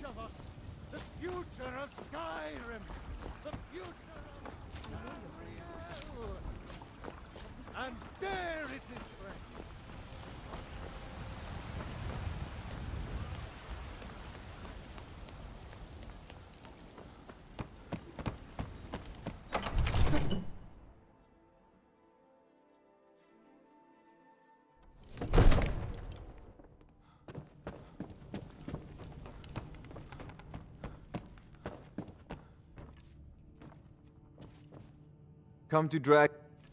of us. The future of Skyrim. The future of Unreal. And there it is, friends. Come to drag.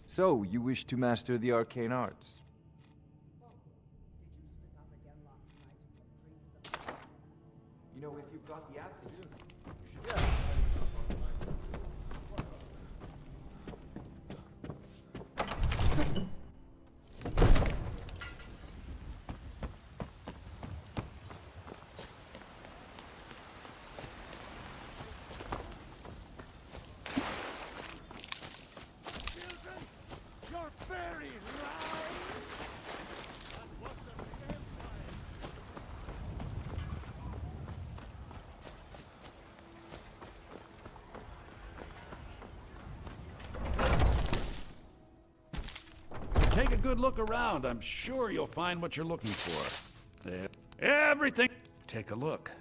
So, you wish to master the arcane arts? You know, if you've got the aptitude, you should. Take a good look around. I'm sure you'll find what you're looking for. Everything. Take a look.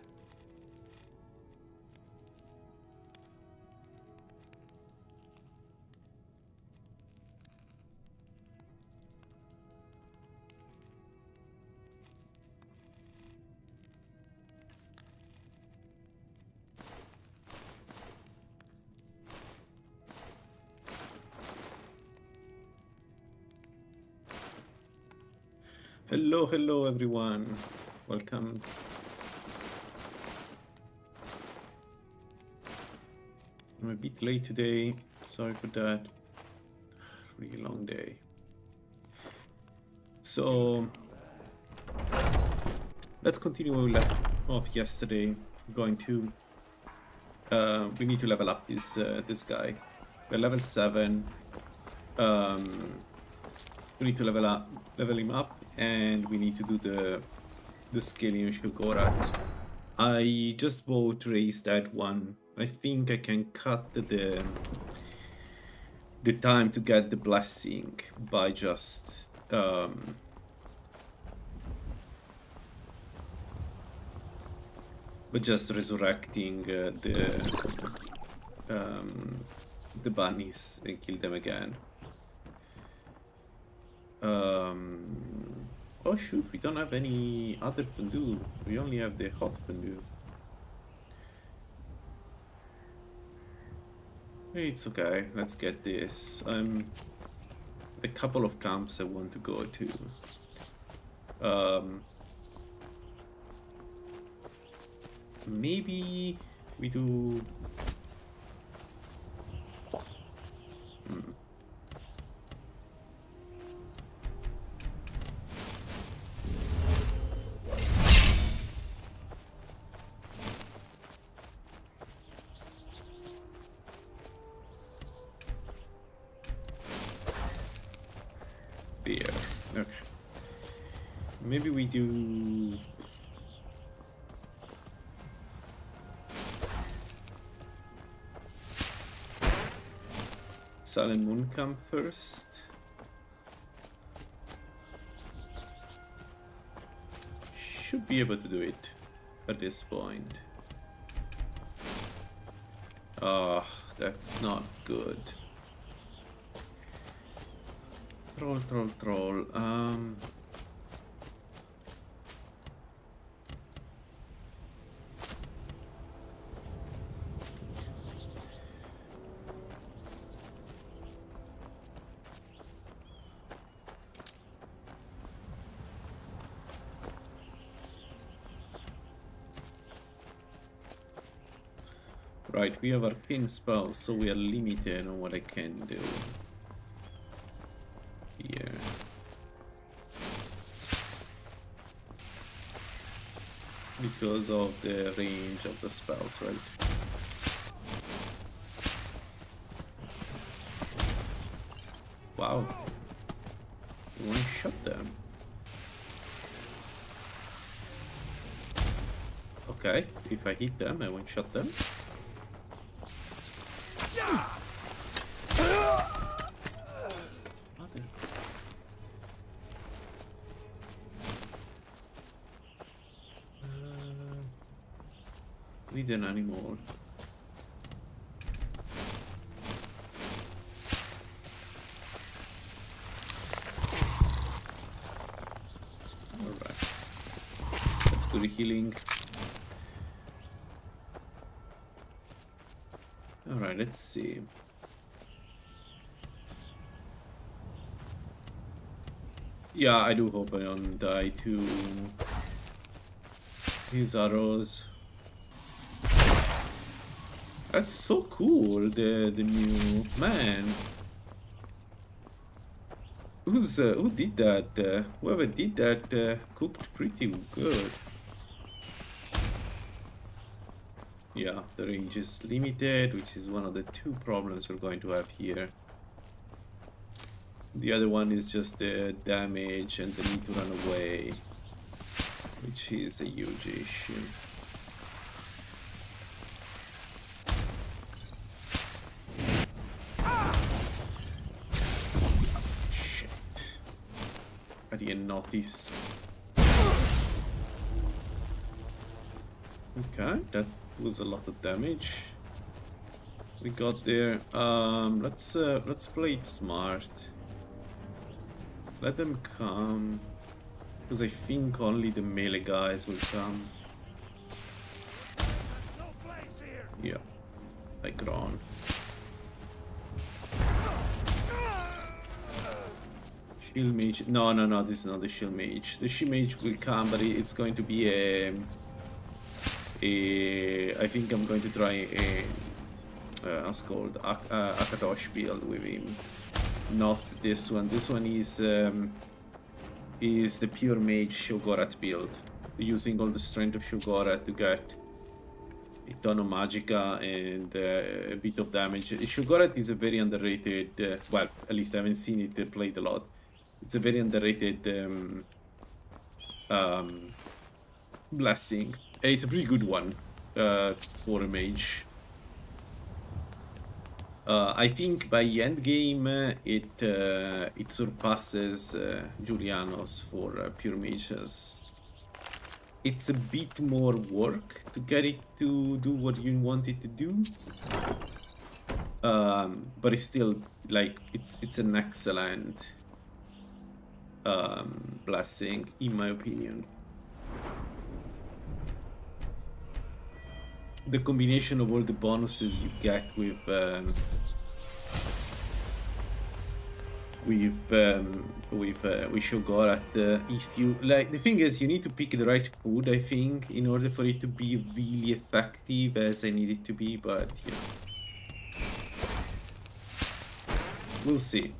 Hello everyone. Welcome. I'm a bit late today. Sorry for that. Really long day. So let's continue where we left off yesterday. We're going to we need to level up this guy. We're level 7. We need to level him up, and we need to do the scaling of Sheogorath. I just bought raised that one. I think I can cut the time to get the blessing by just resurrecting the bunnies and kill them again. Oh shoot, we don't have any other fondue. We only have the hot fondue. It's okay, let's get this. A couple of camps I want to go to. Maybe we do... Okay. Maybe we do... Sun and Moon Camp first. Should be able to do it at this point. Ah, that's not good. Troll. Right, we have arcane spells, so we are limited on what I can do here. Because of the range of the spells, right? Wow. One shot them. Okay, if I hit them, I won't shot them. Okay. Need an animal. Alright. Let's go to healing. Alright, let's see. Yeah, I do hope I don't die to these arrows. That's so cool, the new man. Who did that? Whoever did that cooked pretty good. Yeah, the range is limited, which is one of the two problems we're going to have here. The other one is just the damage and the need to run away, which is a huge issue. Shit. I didn't notice. Okay, that was a lot of damage we got there. Let's play it smart. Let them come, because I think only the melee guys will come. Yeah, like Ron. Shield mage. No, this is not the shield mage. The shield mage will come, but it's going to be I think I'm going to try a what's called Akatosh build with him. Not this one. This one is the pure mage Sheogorath build, using all the strength of Sheogorath to get a ton of magicka and a bit of damage. Sheogorath is a very underrated. Well, at least I haven't seen it played a lot. It's a very underrated blessing. And it's a pretty good one for a mage. I think by end game it surpasses Julianos for pure mages. It's a bit more work to get it to do what you want it to do, but it's still like it's an excellent blessing in my opinion. The combination of all the bonuses you get with Sheogorath, if you like, the thing is you need to pick the right food, I think, in order for it to be really effective as I need it to be, but you know, we'll see.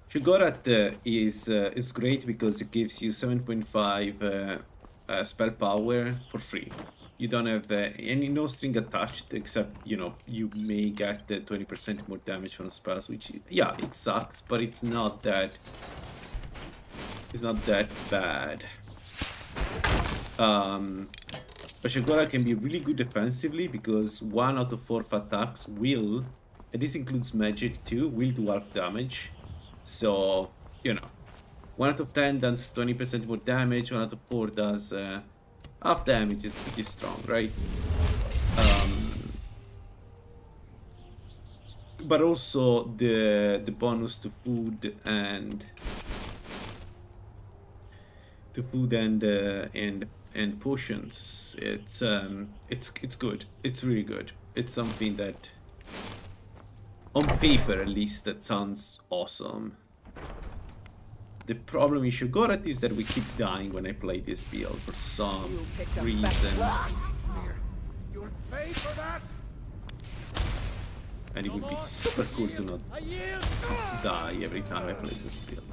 Sheogorath is great because it gives you 7.5 spell power for free. You don't have any no string attached, except you know you may get 20% more damage from spells, which yeah, it sucks, but it's not that bad. But Sheogorath can be really good defensively because 1 out of 4 attacks will, and this includes magic too, will do half damage. So, you know, 1 out of 10 does 20% more damage, 1 out of 4 does half damage, is pretty strong, right? But also the bonus to food and potions, it's good. It's really good. It's something that, on paper at least, that sounds awesome. The problem with Sheogorath is that we keep dying when I play this build for some reason. You'll pay for that. And it would be super cool to not die every time I play this build.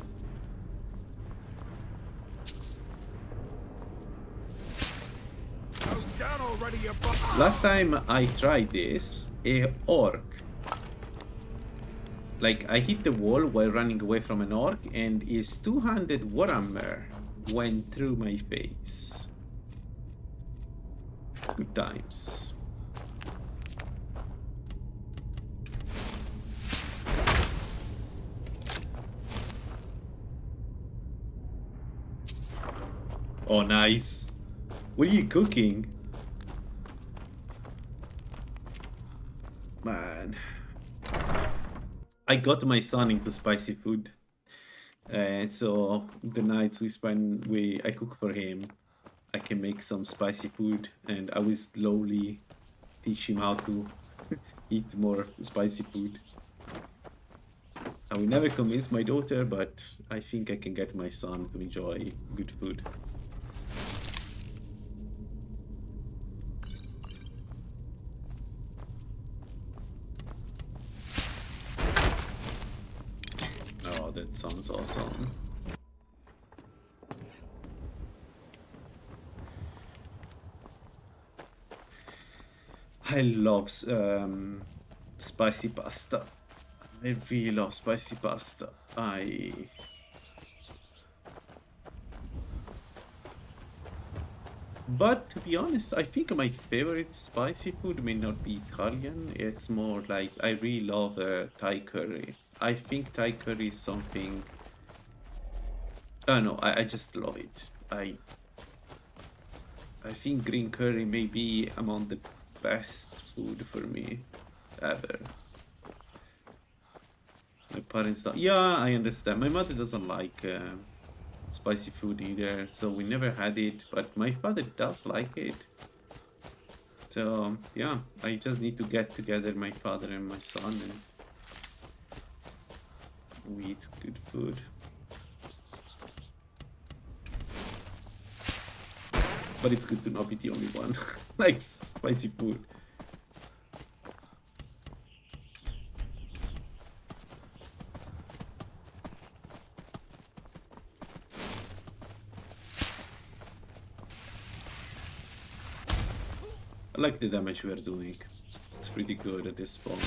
Down already, you Last time I tried this, a orc Like, I hit the wall while running away from an orc, and his two-handed warhammer went through my face. Good times. Oh, nice. What are you cooking? Man. I got my son into spicy food. And so the nights I cook for him, I can make some spicy food, and I will slowly teach him how to eat more spicy food. I will never convince my daughter, but I think I can get my son to enjoy good food. Oh, that sounds awesome. I love spicy pasta. I really love spicy pasta. But to be honest, I think my favorite spicy food may not be Italian. It's more like I really love Thai curry. I think Thai curry is something. I don't know. I just love it. I think green curry may be among the best food for me ever. My parents don't. Yeah, I understand. My mother doesn't like spicy food either, so we never had it. But my father does like it. So yeah, I just need to get together, my father and my son, and we eat good food. But it's good to not be the only one like spicy food. I like the damage we are doing. It's pretty good at this point.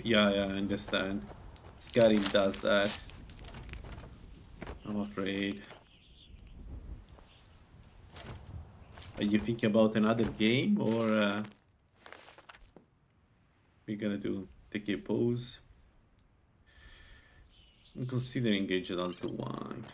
Yeah, I understand. Skyrim does that. I'm afraid. Are you thinking about another game, or we're gonna take a pause? I'm considering Age Adult 1.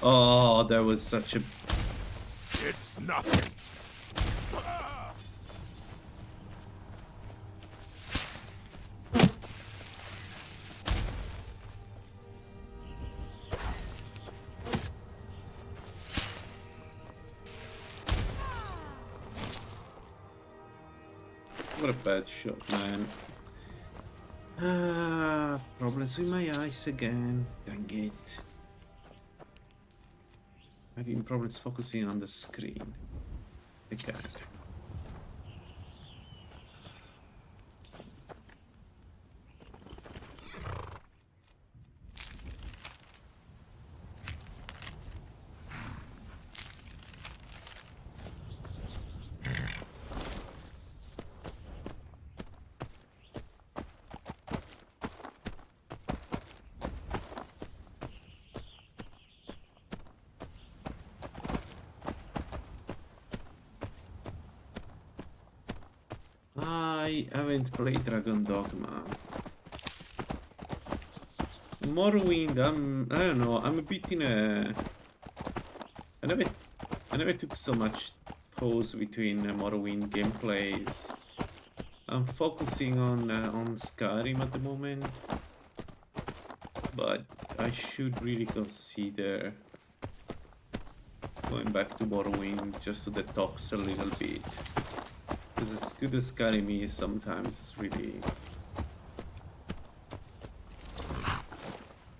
Oh, that was such a... It's nothing. What a bad shot, man. Problems with my eyes again. Dang it. Having problems focusing on the screen. Again. I haven't played Dragon Dogma. Morrowind, I don't know, I'm a bit in a... I never took so much pause between Morrowind gameplays. I'm focusing on Skyrim at the moment. But but I should really consider going back to Morrowind just to detox a little bit. Because as good as Skyrim is, sometimes it's really...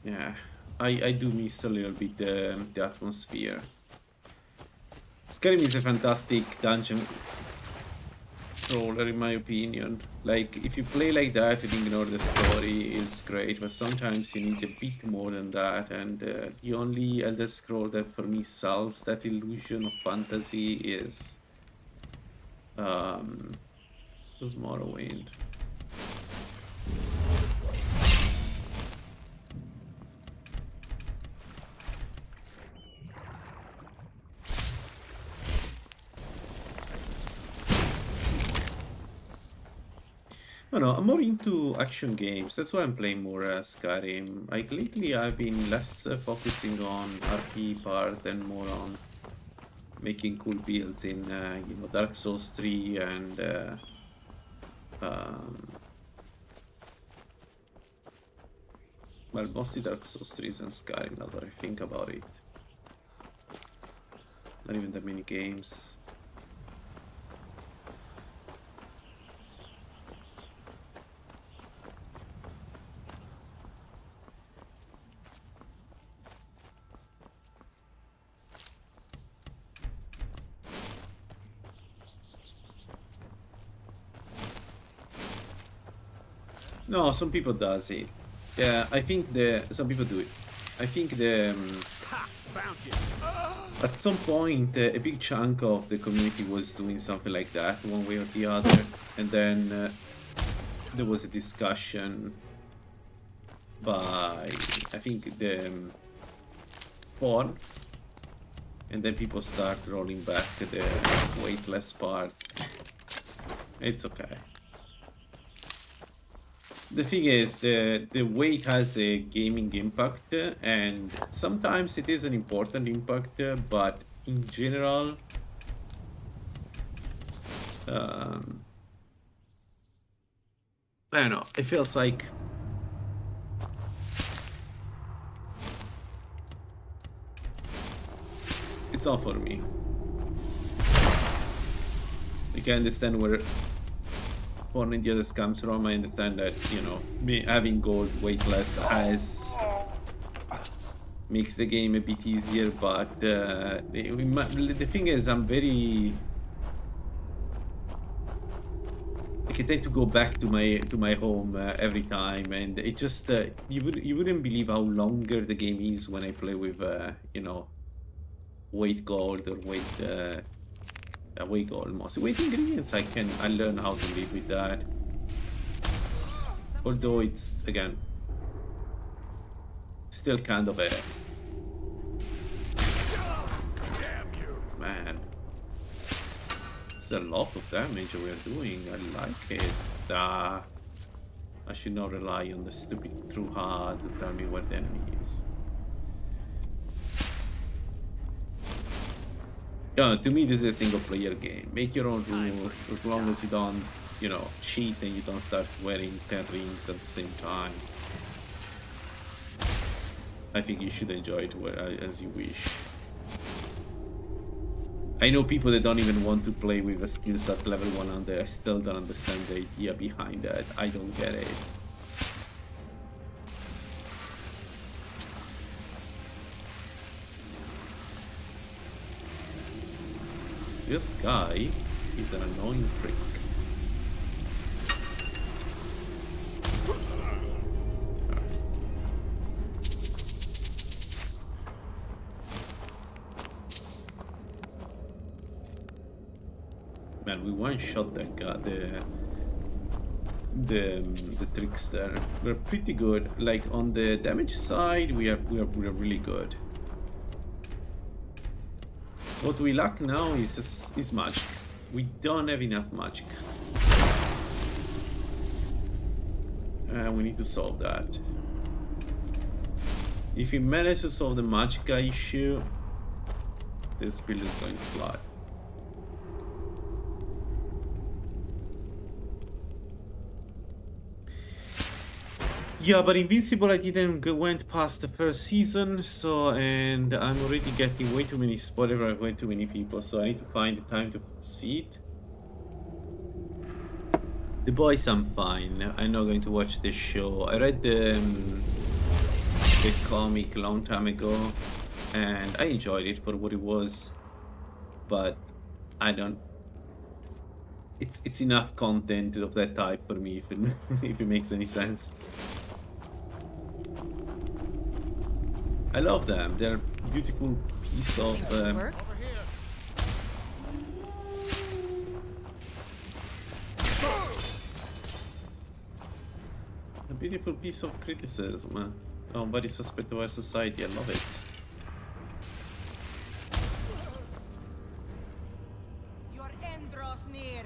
Yeah, I do miss a little bit the atmosphere. Skyrim is a fantastic dungeon crawler in my opinion. Like, if you play like that and ignore the story, is great, but sometimes you need a bit more than that, and the only Elder Scroll that for me sells that illusion of fantasy is Morrowind. No, I'm more into action games. That's why I'm playing more Skyrim. Like lately, I've been less focusing on RP part and more on making cool builds in, you know, Dark Souls 3 and well, mostly Dark Souls 3 and Skyrim. Now that I think about it, not even that many games. No, some people does it. Yeah, I think some people do it. I think at some point a big chunk of the community was doing something like that, one way or the other, and then there was a discussion by I think the porn, and then people start rolling back the weightless parts. It's okay. The thing is, the weight has a gaming impact, and sometimes it is an important impact, but in general, I don't know, it feels like it's not for me. I can understand where porn and the others comes from. I understand that, you know, me having gold weightless makes the game a bit easier, but the thing is, I'm very... Like, I tend to go back to my home every time, and it just you wouldn't believe how longer the game is when I play with you know, weight gold or weight gold. Most weight ingredients I learn how to live with that, although it's again still kind of a man. It's a lot of damage we're doing. I like it. I should not rely on the stupid true hard to tell me where the enemy is. To me, this is a single player game. Make your own rules, as long as you don't, you know, cheat and you don't start wearing 10 rings at the same time. I think you should enjoy it as you wish. I know people that don't even want to play with a skill set level 100. I still don't understand the idea behind that. I don't get it. This guy is an annoying prick. Man, we one-shot that guy, the trickster. We're pretty good. Like on the damage side, we are really good. What we lack now is magic. We don't have enough magic. We need to solve that. If we manage to solve the magic issue, this build is going to fly. Yeah, but Invincible I didn't went past the first season, so and I'm already getting way too many spoilers, way too many people, so I need to find the time to see it. The Boys I'm fine. I'm not going to watch this show. I read the comic a long time ago, and I enjoyed it for what it was, but I don't. It's enough content of that type for me if it, if it makes any sense. I love them. They're a beautiful piece of. Over here. A beautiful piece of criticism on various aspects of our society. I love it. Your end draws near.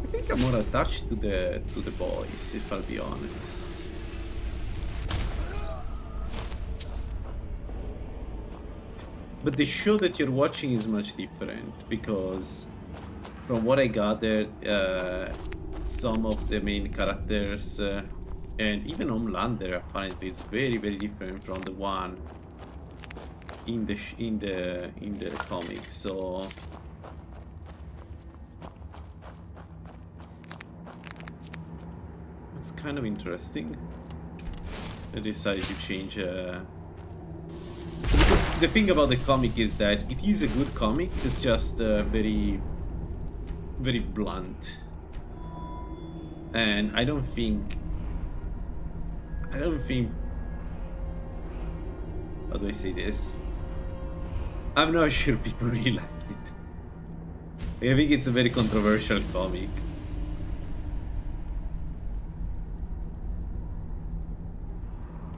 I think I'm more attached to the boys, if I'll be honest. But the show that you're watching is much different because, from what I gathered, some of the main characters and even Homelander apparently is very different from the one in the comic. So it's kind of interesting. They decided to change. The thing about the comic is that it is a good comic. It's just very blunt, and I don't think. How do I say this? I'm not sure people really like it. I think it's a very controversial comic.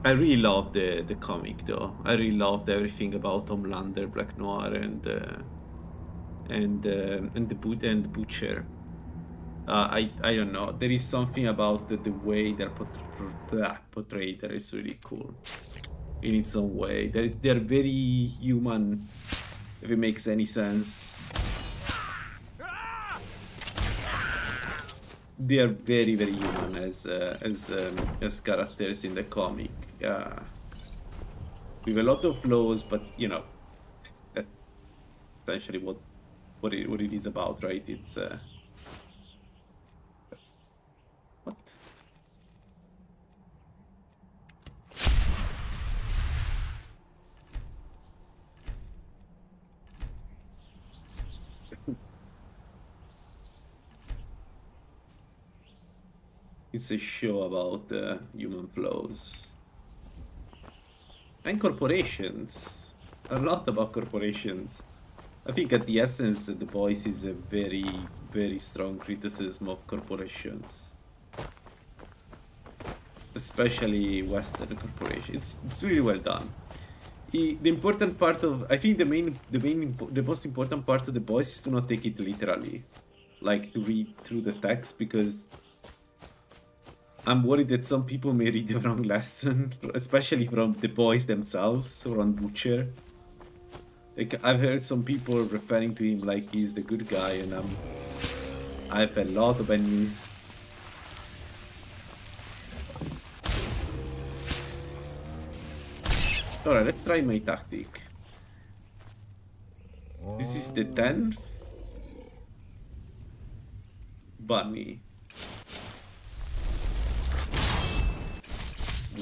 I really love the comic though. I really loved everything about Homelander, Black Noir, and the Butcher. I don't know. There is something about the way they're portrayed that is really cool in its own way. They're very human, if it makes any sense. They are very human as characters in the comic. With a lot of flaws, but you know, that's essentially what it is about, right? It's what? It's a show about human flaws and corporations. A lot about corporations. I think at the essence, The Boys is a very strong criticism of corporations, especially Western corporations. It's really well done. The important part of, I think the most important part of The Boys is to not take it literally, like to read through the text, because I'm worried that some people may read the wrong lesson, especially from the boys themselves or on Butcher. Like, I've heard some people referring to him like he's the good guy, and I have a lot of bad news. Alright, let's try my tactic. This is the 10th bunny.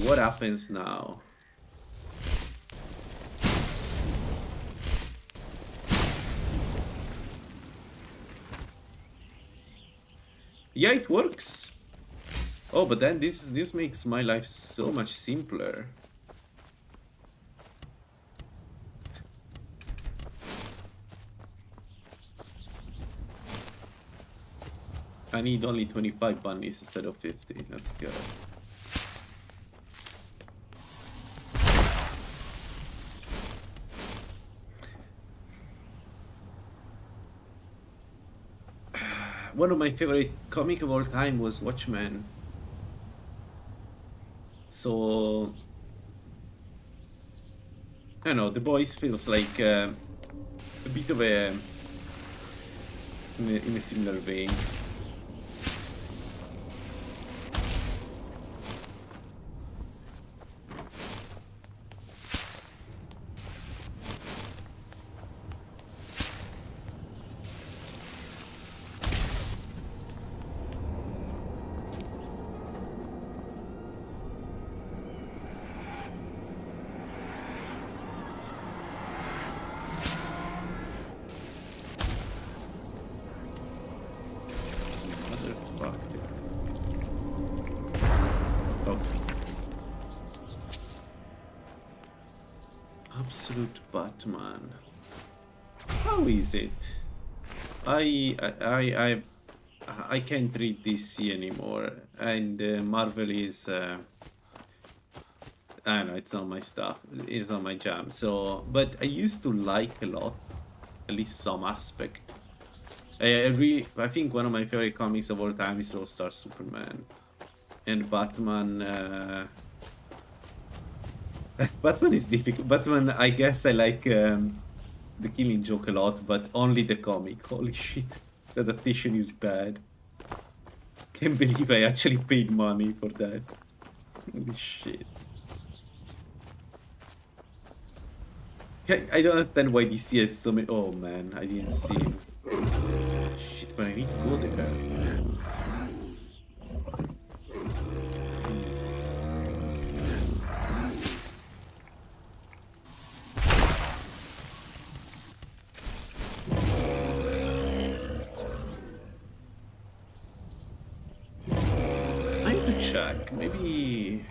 What happens now? Yeah, it works. Oh, but then this makes my life so much simpler. I need only 25 bunnies instead of 50. That's good. One of my favorite comic of all time was Watchmen. So I don't know, The Boys feels like a bit of a in a similar vein. Motherfucker. Oh. Absolute Batman. How is it? I can't read DC anymore, and Marvel is I don't know, it's not my stuff. It's not my jam. So, but I used to like a lot, at least some aspect. I think one of my favorite comics of all time is All Star Superman, and Batman. Batman is difficult. Batman, I guess I like the Killing Joke a lot, but only the comic. Holy shit, the adaptation is bad. Can't believe I actually paid money for that. Holy shit. I don't understand why DC has so many. Oh man, I didn't see him. Shit, but I need to go there. I need to check. Maybe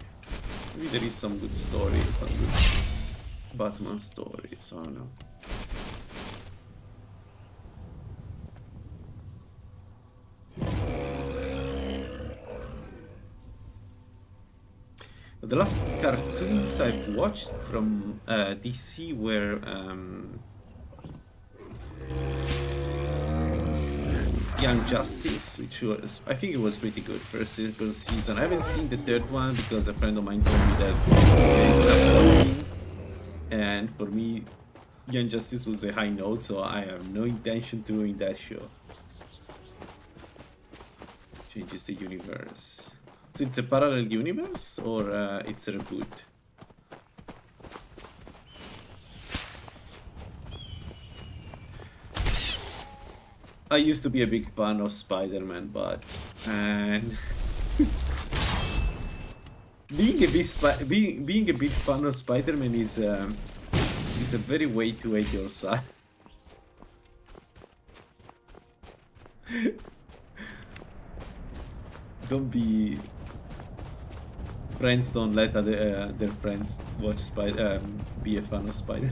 there is some good stories, some good Batman stories. I don't know. The last cartoons I've watched from DC were Young Justice, which was, I think it was pretty good first season. I haven't seen the third one because a friend of mine told me that it's upcoming. And for me, Young Justice was a high note, so I have no intention to ruin that show. Changes the universe. So it's a parallel universe, or it's a reboot? I used to be a big fan of Spider-Man, but being a big fan of Spider-Man is a very way to hate yourself. Don't be. Friends don't let their friends watch be a fan of Spider.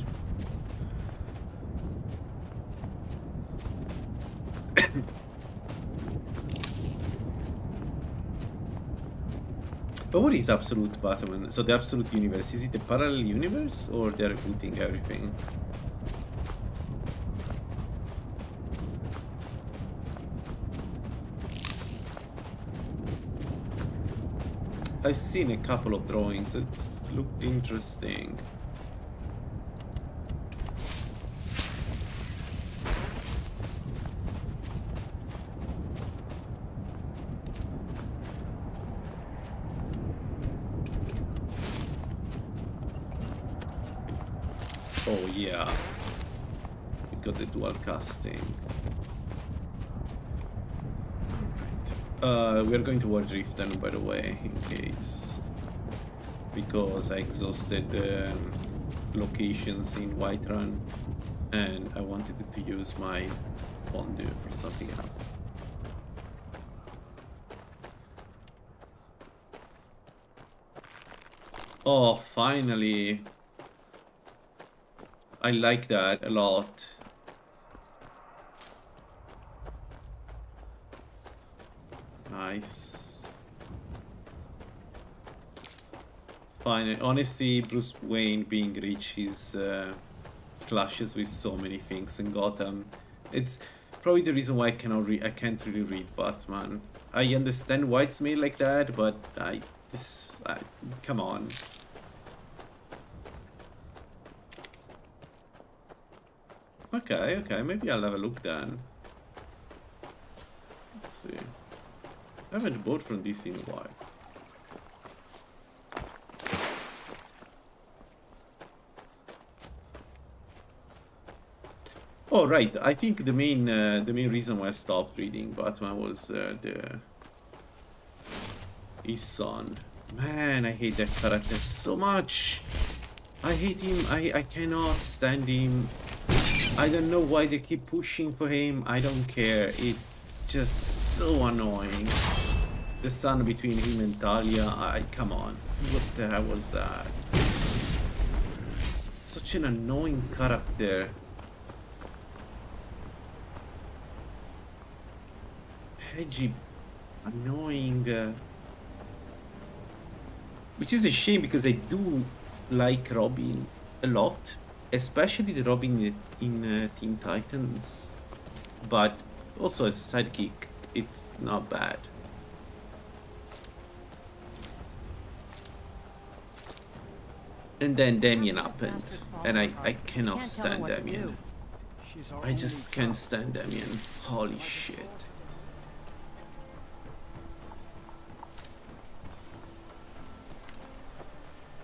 But what is Absolute Batman? So the Absolute Universe, is it a parallel universe or they're rebooting everything? I've seen a couple of drawings, it's looked interesting. Oh yeah, we got the dual casting. We are going to War Driften, by the way, in case, because I exhausted locations in Whiterun and I wanted to use my Fondue for something else. Oh, finally! I like that a lot. Nice. Fine. Honestly, Bruce Wayne being rich is clashes with so many things in Gotham. It's probably the reason why I can't really read Batman. I understand why it's made like that, but This, come on. Okay, maybe I'll have a look then. Let's see. I haven't bought from this in a while. Oh right, I think the main reason why I stopped reading Batman was his son. Man, I hate that character so much. I hate him. I cannot stand him. I don't know why they keep pushing for him. I don't care. It's just so annoying. The son between him and Talia. Come on. What the hell was that? Such an annoying character. Hedgy, annoying. Which is a shame because I do like Robin a lot, especially the Robin in Teen Titans, but also as a sidekick, it's not bad. And then Damien happened, and I cannot stand Damien. I just can't stand Damien. Holy shit.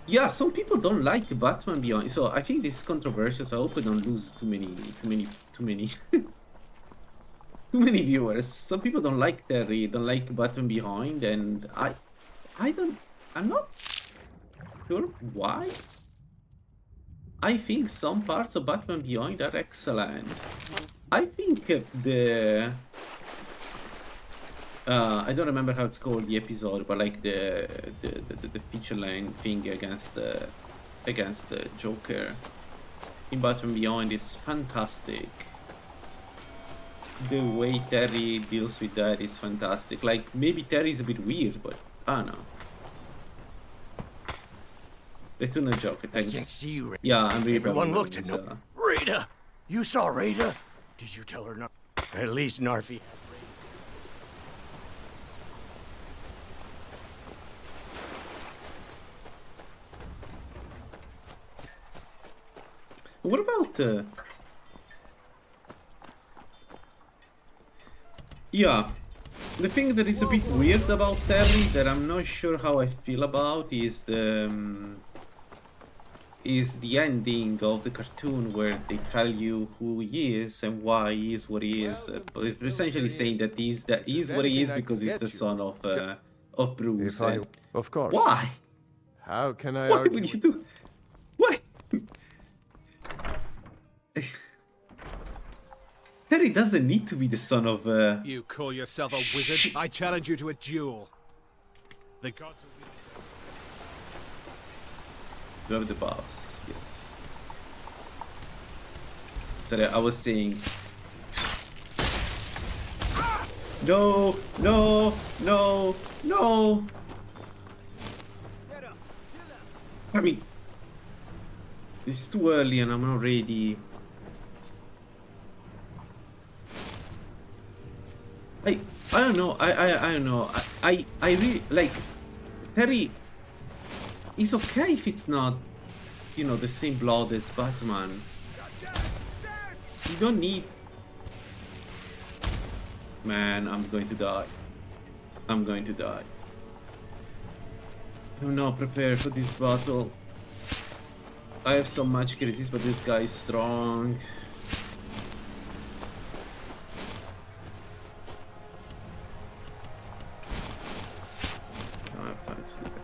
Yeah, some people don't like Batman Beyond, so I think this is controversial. So I hope I don't lose too many too many viewers. Some people don't like Terry, don't like Batman Behind, and I'm not sure why. I think some parts of Batman Beyond are excellent. I think I don't remember how it's called, the episode, but like the feature line thing against the Joker in Batman Beyond is fantastic. The way Terry deals with that is fantastic. Like, maybe Terry is a bit weird, but I don't know. Return of Joker, thanks. I can't see Rita. Yeah, I'm really Everyone proud of looked at him, no. Rita! You saw Rita? Did you tell her no? At least Narfi. What about yeah, the thing that is a bit weird about Terry that I'm not sure how I feel about is the ending of the cartoon where they tell you who he is and why he is what he is. But essentially saying that he's what he is because he's the son of Bruce. Of course. Why? How can I Why argue? would you do? Why? Terry doesn't need to be the son of You call yourself a wizard? I challenge you to a duel. The gods will be You have the buffs, yes. Sorry, I was saying. No, no, no, no. I mean, it's too early and I'm not ready. I don't know. I don't know. I really like Terry. It's okay if it's not, you know, the same blood as Batman. You don't need. Man, I'm going to die. I'm going to die. I'm not prepared for this battle. I have some magic resist, but this guy is strong. I don't have time to do that.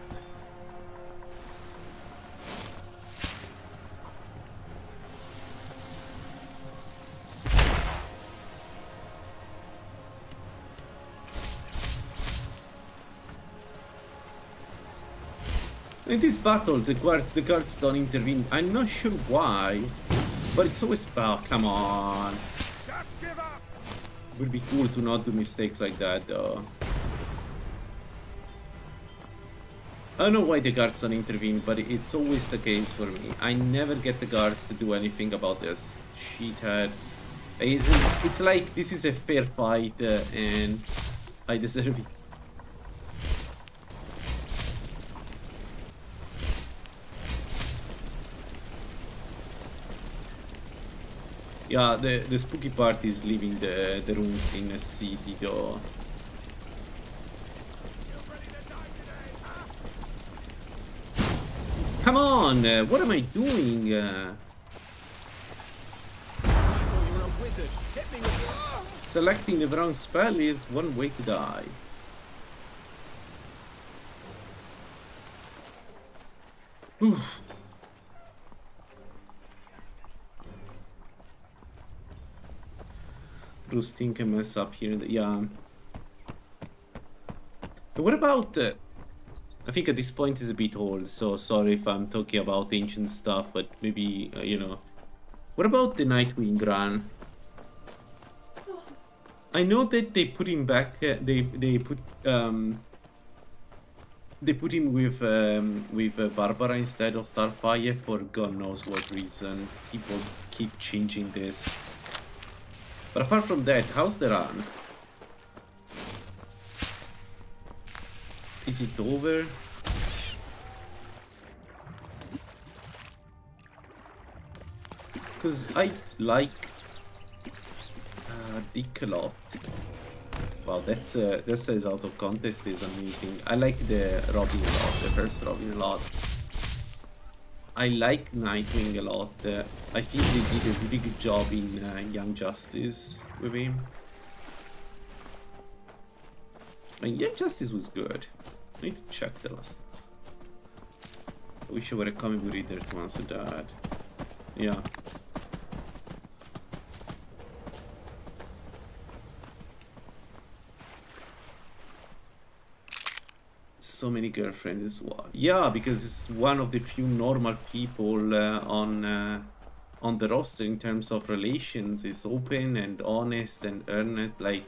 In this battle, the guards don't intervene. I'm not sure why, but it's always about. Come on. Just give up! It would be cool to not do mistakes like that, though. I don't know why the guards don't intervene, but it's always the case for me. I never get the guards to do anything about this sheethead. It's like this is a fair fight, and I deserve it. Yeah, the spooky part is leaving the rooms in a city though. Come on! What am I doing? Selecting the wrong spell is one way to die. Oof. Bruce think I mess up here. Yeah. But what about... I think at this point is a bit old, so sorry if I'm talking about ancient stuff, but maybe, you know. What about the Nightwing run? I know that they put him back, they put him with Barbara instead of Starfire for God knows what reason. People keep changing this. But apart from that, how's the run? Is it over? Because I like Dick a lot. Wow, that says out of contest is amazing. I like the Robin a lot, the first Robin a lot. I like Nightwing a lot. I think they did a really good job in Young Justice with him. And Young Justice was good. I need to check the last. I wish I were a comic book reader to answer that. Yeah. So many girlfriends as well. Yeah, because it's one of the few normal people on the roster in terms of relations. It's open and honest and earnest. Like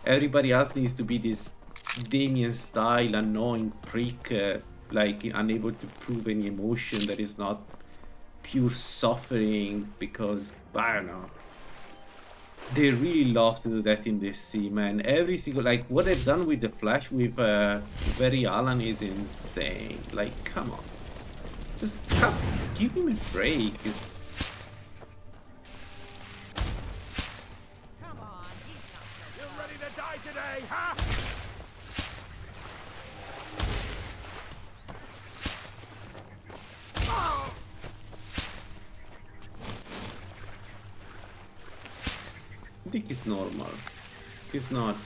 everybody else needs to be this Damien style annoying prick, like unable to prove any emotion that is not pure suffering because I don't know. They really love to do that in this scene, man. Every single, like, what they've done with the Flash with Barry Allen is insane. Like, come on. Just give him a break. It's... Come on, he's not so You ready to die today, huh? I think it's normal. It's not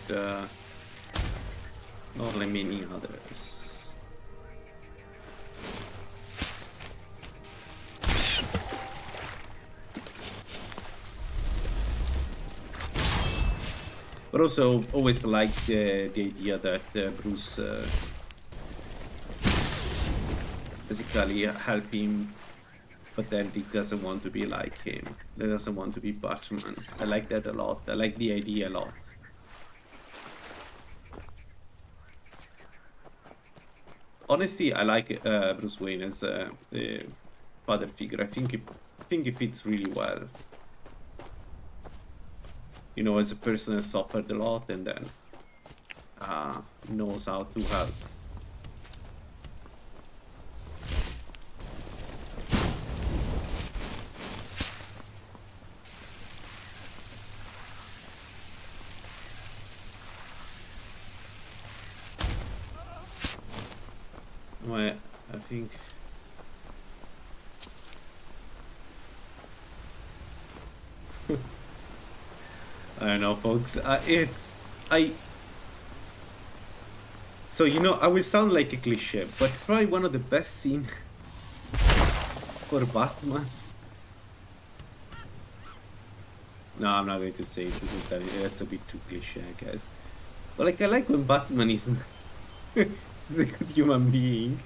like many others. But also always liked the idea that Bruce basically help him, but then Dick doesn't want to be like him. He doesn't want to be Batman. I like that a lot. I like the idea a lot. Honestly, I like Bruce Wayne as the father figure. I think it fits really well. You know, as a person has suffered a lot and then knows how to help. Well, I think I don't know, folks. So you know, I will sound like a cliche, but probably one of the best scenes for Batman. No, I'm not going to say it because that's a bit too cliche, I guess. But like, I like when Batman is a good human being.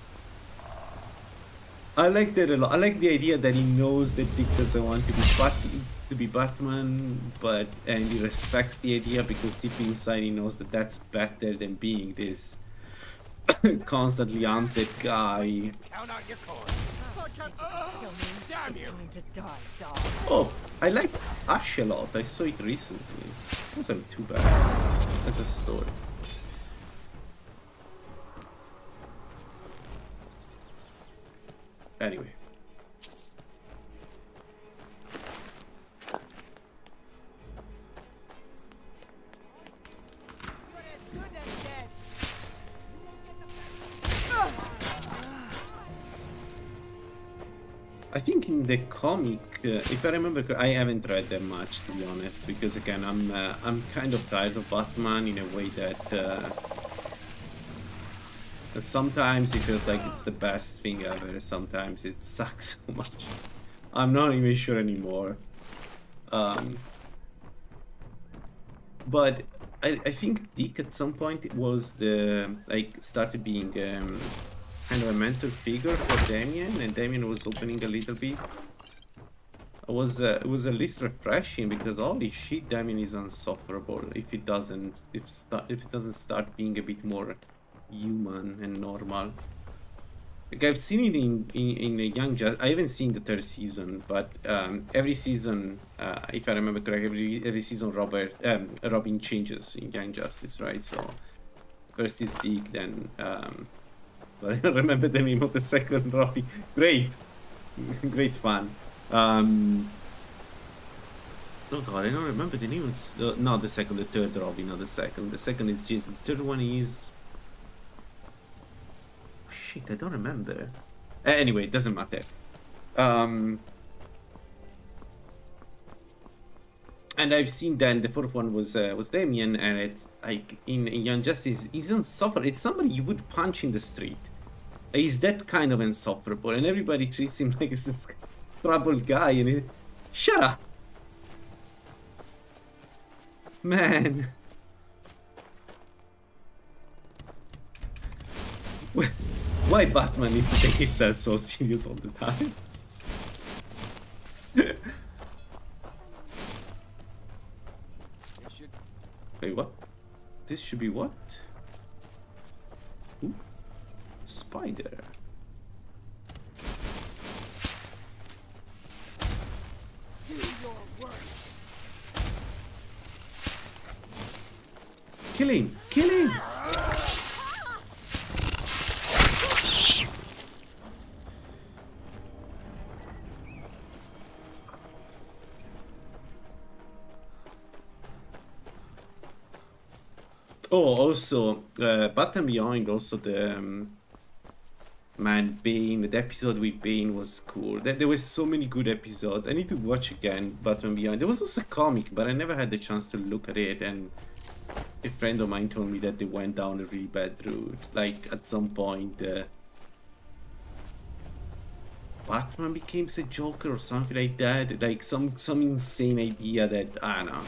I like that a lot. I like the idea that he knows that Dick doesn't want to be Batman, and he respects the idea because deep inside he knows that that's better than being this constantly hunted guy. Count out your coins. Damn you! time to die, dog. Oh, I like Ash a lot. I saw it recently. It wasn't too bad as a story. Anyway. I think in the comic, if I remember, I haven't read them much, to be honest, because again, I'm kind of tired of Batman in a way that sometimes it feels like it's the best thing ever. Sometimes it sucks so much. I'm not even sure anymore. But I think Dick at some point was started being kind of a mentor figure for Damien, and Damien was opening a little bit. It was at least refreshing, because holy shit, Damien is insufferable if it doesn't start being a bit more human and normal. Like, I've seen it in the Young Justice. I haven't seen the third season, but every season, if I remember correctly, every season Robin changes in Young Justice, right? So first is Dick, then but I don't remember the name of the second Robin. Great, great fun. Oh god, I don't remember the name. Not the second, the third Robin, not the second. The second is Jason. The third one is. Shit, I don't remember. Anyway, it doesn't matter. And I've seen then the fourth one was Damien, and it's like in Young Justice, he's insufferable. It's somebody you would punch in the street. He's that kind of insufferable, and everybody treats him like he's this troubled guy. And shut up, man. Why Batman needs to take itself so serious all the time? Wait, what? This should be what? Ooh. Spider. Do your work. Kill him! Kill him! Oh, also, Batman Beyond, also the man, Bane, the episode with Bane was cool. There were so many good episodes. I need to watch again Batman Beyond. There was also a comic, but I never had the chance to look at it, and a friend of mine told me that they went down a really bad route. Like, at some point, Batman became a Joker or something like that. Like, some insane idea that, I don't know.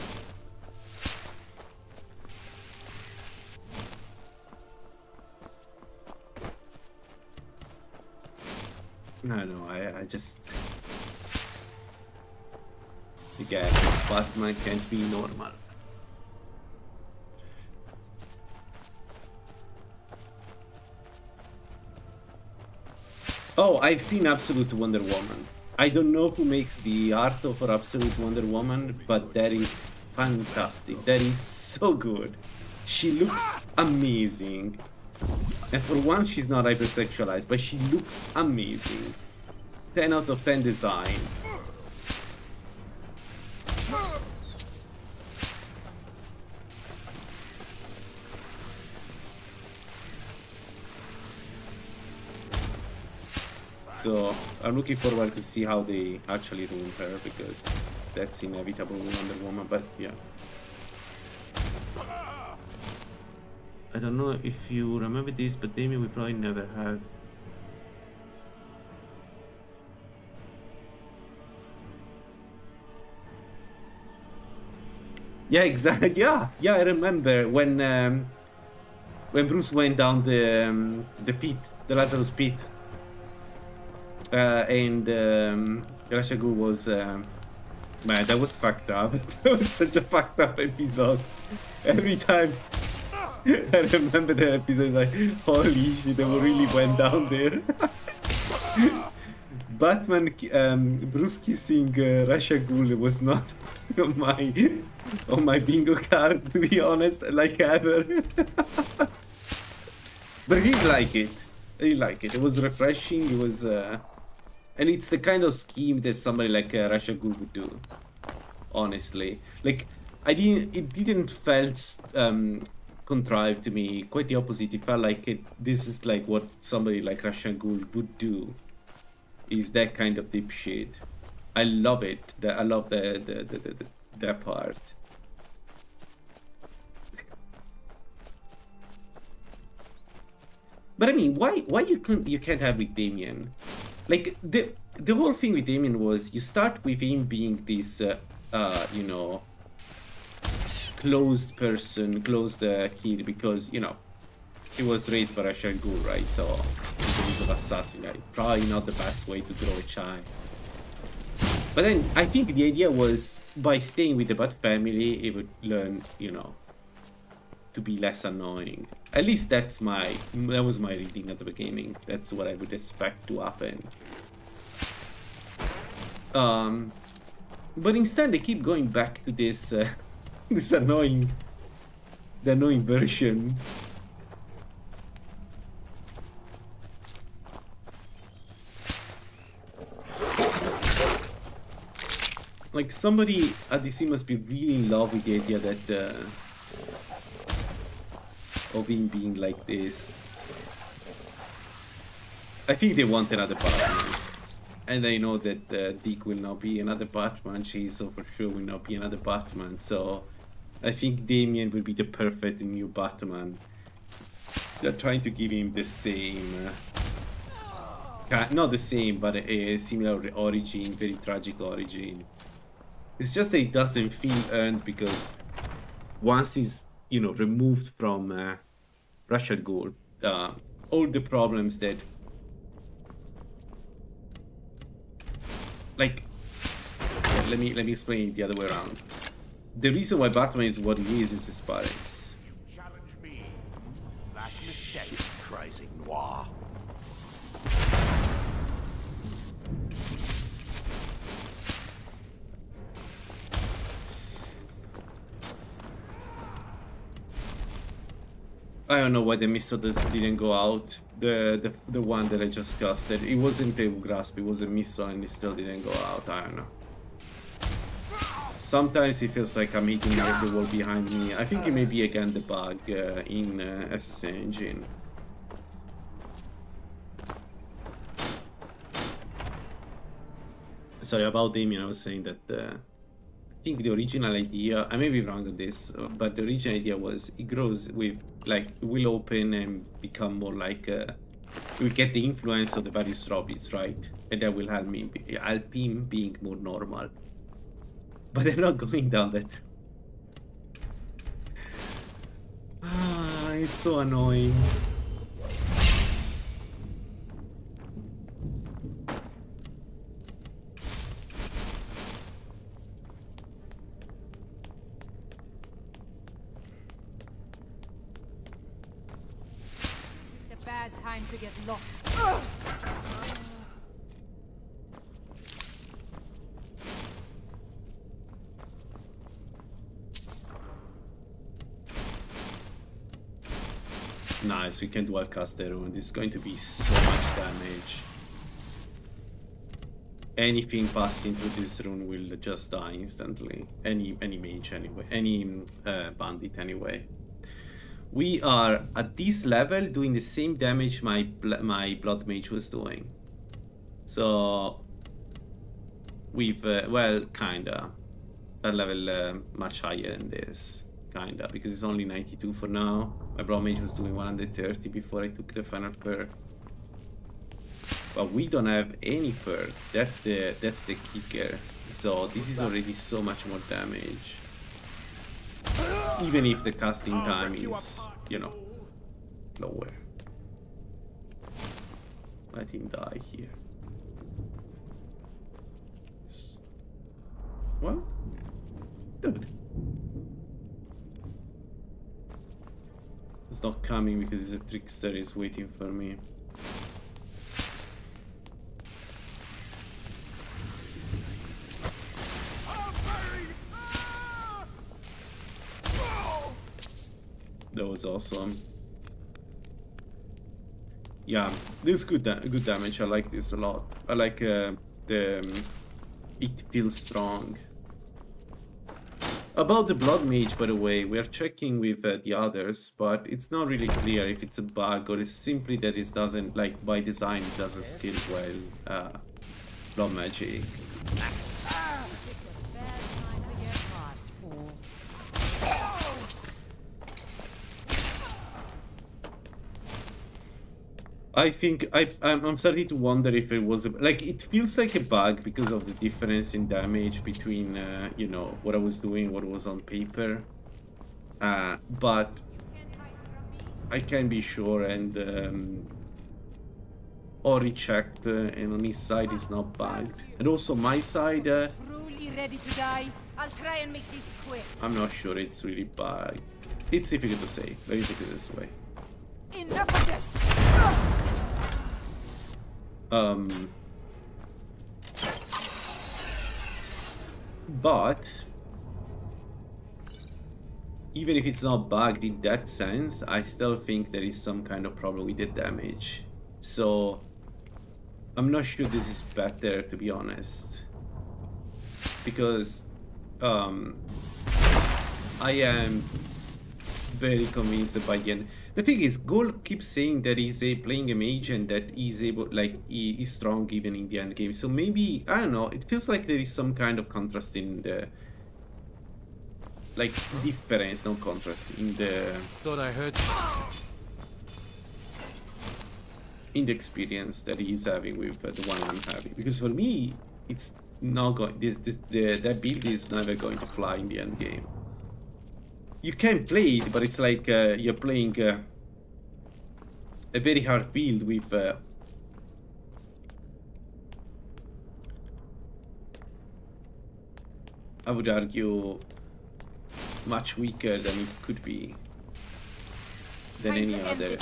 No, I just... Again, Batman can't be normal. Oh, I've seen Absolute Wonder Woman. I don't know who makes the art for Absolute Wonder Woman, but that is fantastic. That is so good. She looks amazing. And for once, she's not hypersexualized, but she looks amazing. 10 out of 10 design. So I'm looking forward to see how they actually ruin her, because that's inevitable in Wonder Woman, but yeah. I don't know if you remember this, but Damien we probably never have. Yeah, exactly. Yeah, I remember when Bruce went down the pit, the Lazarus pit, and Ra's al Ghul was man, that was fucked up. That was such a fucked up episode. Every time I remember the episode, like, holy shit, they really went down there. Batman, Bruce kissing Ra's al Ghul was not on my bingo card, to be honest, like ever. But he like it. He like it. It was refreshing. It was, and it's the kind of scheme that somebody like Ra's al Ghul would do. Honestly, like, it didn't felt contrived to me. Quite the opposite. It felt like this is like what somebody like Ra's al Ghul would do is that kind of deep shit. I love it. I love that part. But I mean, why you can't have with Damien? Like the whole thing with Damien was you start with him being this you know, closed person, closed kid, because you know he was raised by Rachel Ghoul, right? So he's a bit of assassin, right? Probably not the best way to draw a child. But then I think the idea was by staying with the Bat family, he would learn, you know, to be less annoying. At least that was my reading at the beginning. That's what I would expect to happen. But instead they keep going back to this this annoying version. Like, somebody at DC must be really in love with the idea that of him being like this. I think they want another Batman. And I know that Dick will not be another Batman, Jason for sure will not be another Batman, so I think Damien will be the perfect new Batman. They're trying to give him the same, not the same, but a similar origin, very tragic origin. It's just that it doesn't feel earned because once he's, you know, removed from Rachel Ghoul, all the problems that, like, let me explain it the other way around. The reason why Batman is what he is his parents. You challenge me. That's a mistake, crazy noir. I don't know why the missile didn't go out. The one that I just casted. It wasn't a grasp, it was a missile and it still didn't go out. I don't know. Sometimes it feels like I'm hitting the wall behind me. I think it may be again the bug in SS Engine. Sorry, about Damien, I was saying that I think the original idea, I may be wrong on this, but the original idea was it grows with, like, it will open and become more like, we get the influence of the various robots, right? And that will help him being more normal. But they're not going down that. Ah, it's so annoying. Bad time to get lost. Nice, we can dual cast the rune. This is going to be so much damage. Anything passing through this rune will just die instantly. Any mage anyway, any bandit anyway. We are at this level doing the same damage my blood mage was doing. So we've well, kinda a level much higher than this, kinda, because it's only 92 for now. My blood mage was doing 130 before I took the final perk. But we don't have any perk. That's the kicker. So this is already so much more damage. Even if the casting time is, you know, lower. Let him die here. What? Dude. It's not coming because he's a trickster, he's waiting for me. That was awesome. Yeah, this is good damage. I like this a lot. I like it feels strong. About the blood mage, by the way, we are checking with the others, but it's not really clear if it's a bug or it's simply that it doesn't, like, by design it doesn't scale well blood magic. Picked a bad time to get lost, fool. I think I'm starting to wonder if it was like it feels like a bug because of the difference in damage between you know, what I was doing, what was on paper. But I can be sure, and Ori checked, and on his side it's not bugged, and also my side, Truly ready to die? I'll try and make this quick. I'm not sure it's really bugged. It's difficult to say. Very difficult this way. Enough of this! But even if it's not bugged in that sense, I still think there is some kind of problem with the damage. So I'm not sure this is better, to be honest, because I am very convinced that by the end. The thing is, Gol keeps saying that he's playing a mage and that he's able, like, he is strong even in the end game. So maybe, I don't know, it feels like there is some kind of contrast in the, like, difference, not contrast, in the, Thought I heard. in the experience that he's having with the one I'm having. Because for me, it's not going, that build is never going to fly in the end game. You can play it, but it's like you're playing a very hard build with I would argue much weaker than it could be than any other.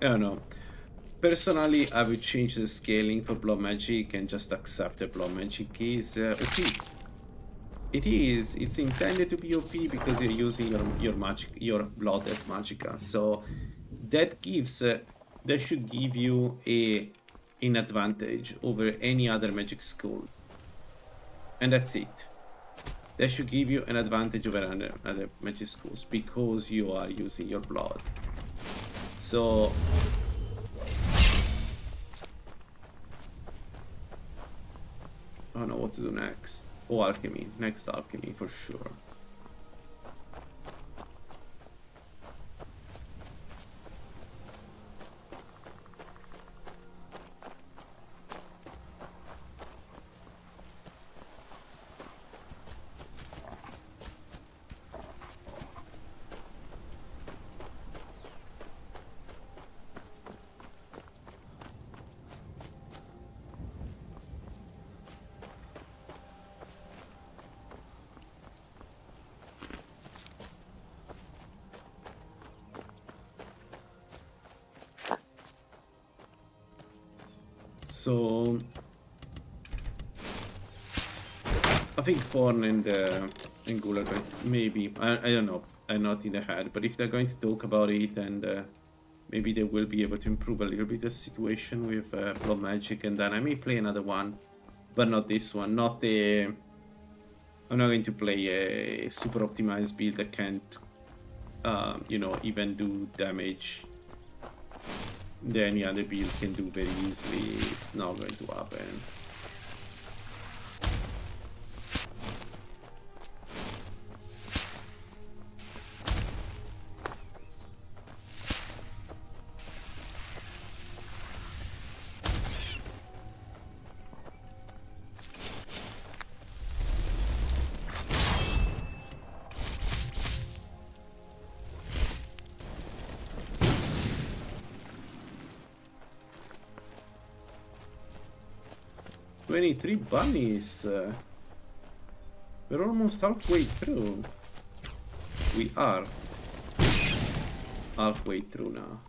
I don't know. Personally, I would change the scaling for blood magic and just accept that blood magic is OP. It is. It's intended to be OP because you're using your magic, your blood as magicka. So that gives that should give you an advantage over any other magic school, and that's it. That should give you an advantage over other magic schools because you are using your blood. So I don't know what to do next. Oh, alchemy. Next alchemy for sure. So I think Thorn and Gula, maybe, I don't know, I'm not in the head, but if they're going to talk about it, and maybe they will be able to improve a little bit the situation with blood magic, and then I may play another one, but not this one. Not the. I'm not going to play a super optimized build that can't, you know, even do damage that any other build can do very easily. It's not going to happen. Three bunnies. We're almost halfway through. We are halfway through now.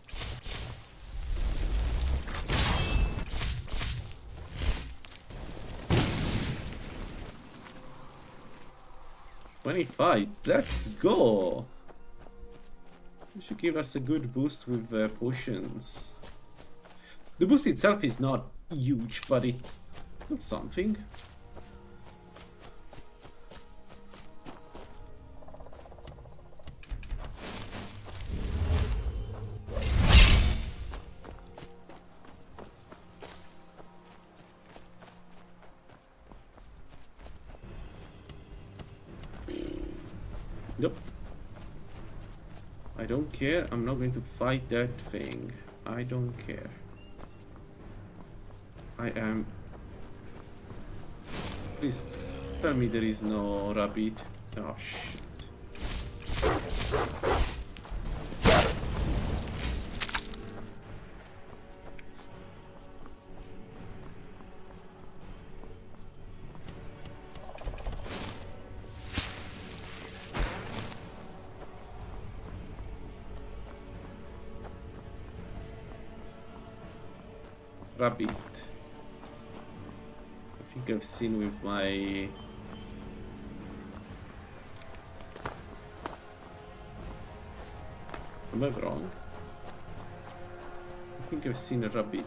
$25. Let's go. This should give us a good boost with potions. The boost itself is not huge, but it's something. Nope. I don't care. I'm not going to fight that thing. I don't care. I am... Please tell me there is no rabbit. Oh shit. Rabbit. I think I've seen with my... Am I wrong? I think I've seen a rabbit.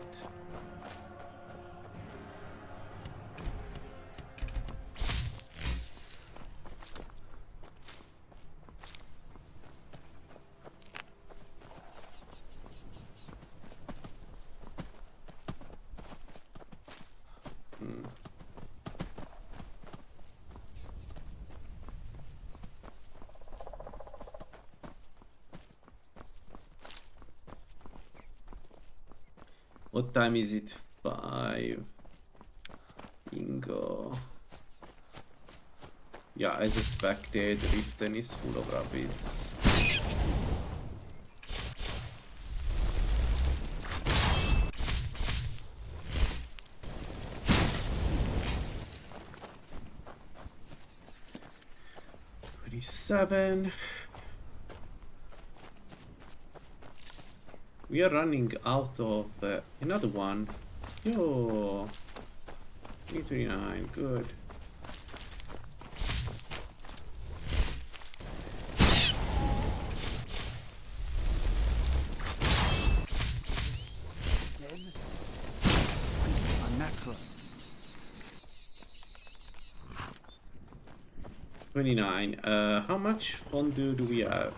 What time is it? 5. Bingo. Yeah, as expected, Riften is full of rabbits. Seven. We are running out of another one. Yo, 39, good. Unnatural. 29. How much fondue do we have?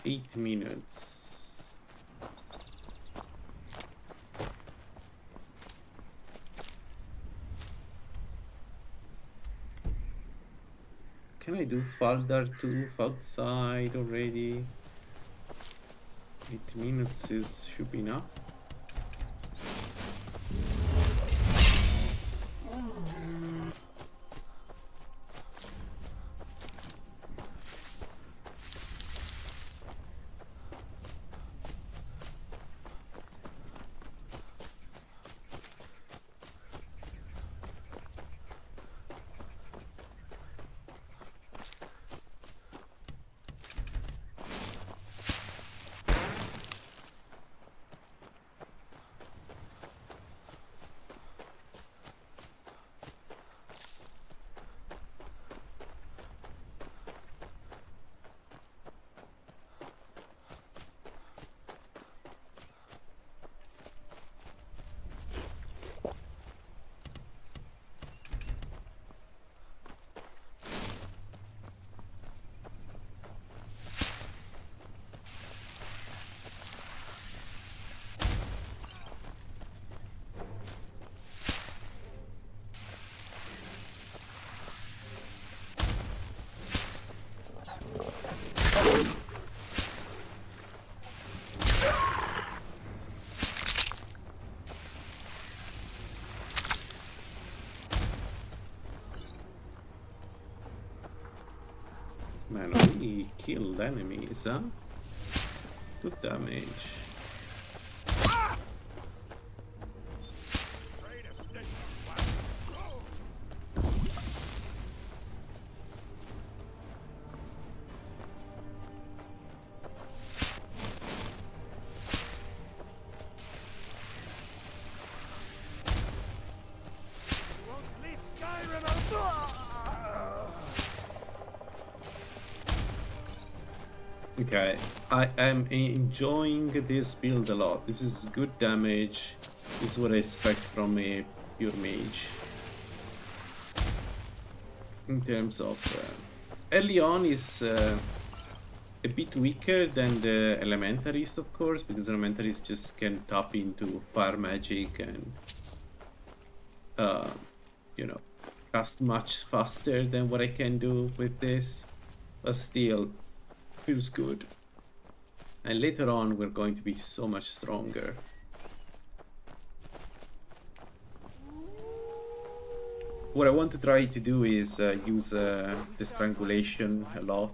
8 minutes. Can I do further too outside already? 8 minutes should be enough. Man, only killed enemies, huh? Good damage. Okay, I am enjoying this build a lot. This is good damage. is what I expect from a pure mage. In terms of early on is a bit weaker than the elementaries, of course, because elementaries just can tap into fire magic and you know, cast much faster than what I can do with this, but still feels good. And later on we're going to be so much stronger. What I want to try to do is use the strangulation a lot.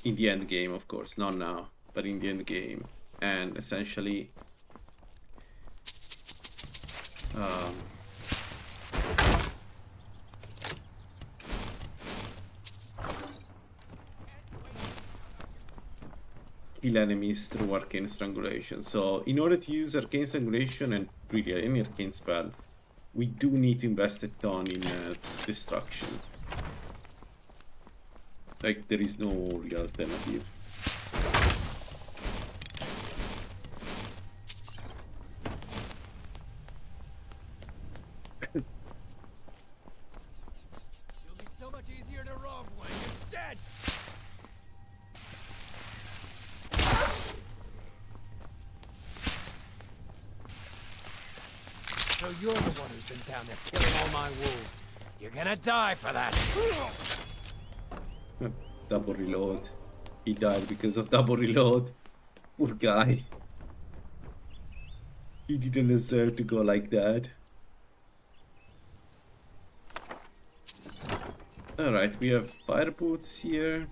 In the end game, of course, not now, but in the end game. And essentially kill enemies through arcane strangulation. So in order to use arcane strangulation and really any arcane spell, we do need to invest a ton in destruction. Like, there is no real alternative. It'll be so much easier to rob when you're dead. So you're the one who's been down there killing all my wolves. You're gonna die for that. Double reload. He died because of double reload. Poor guy. He didn't deserve to go like that. Alright, we have fire boots here.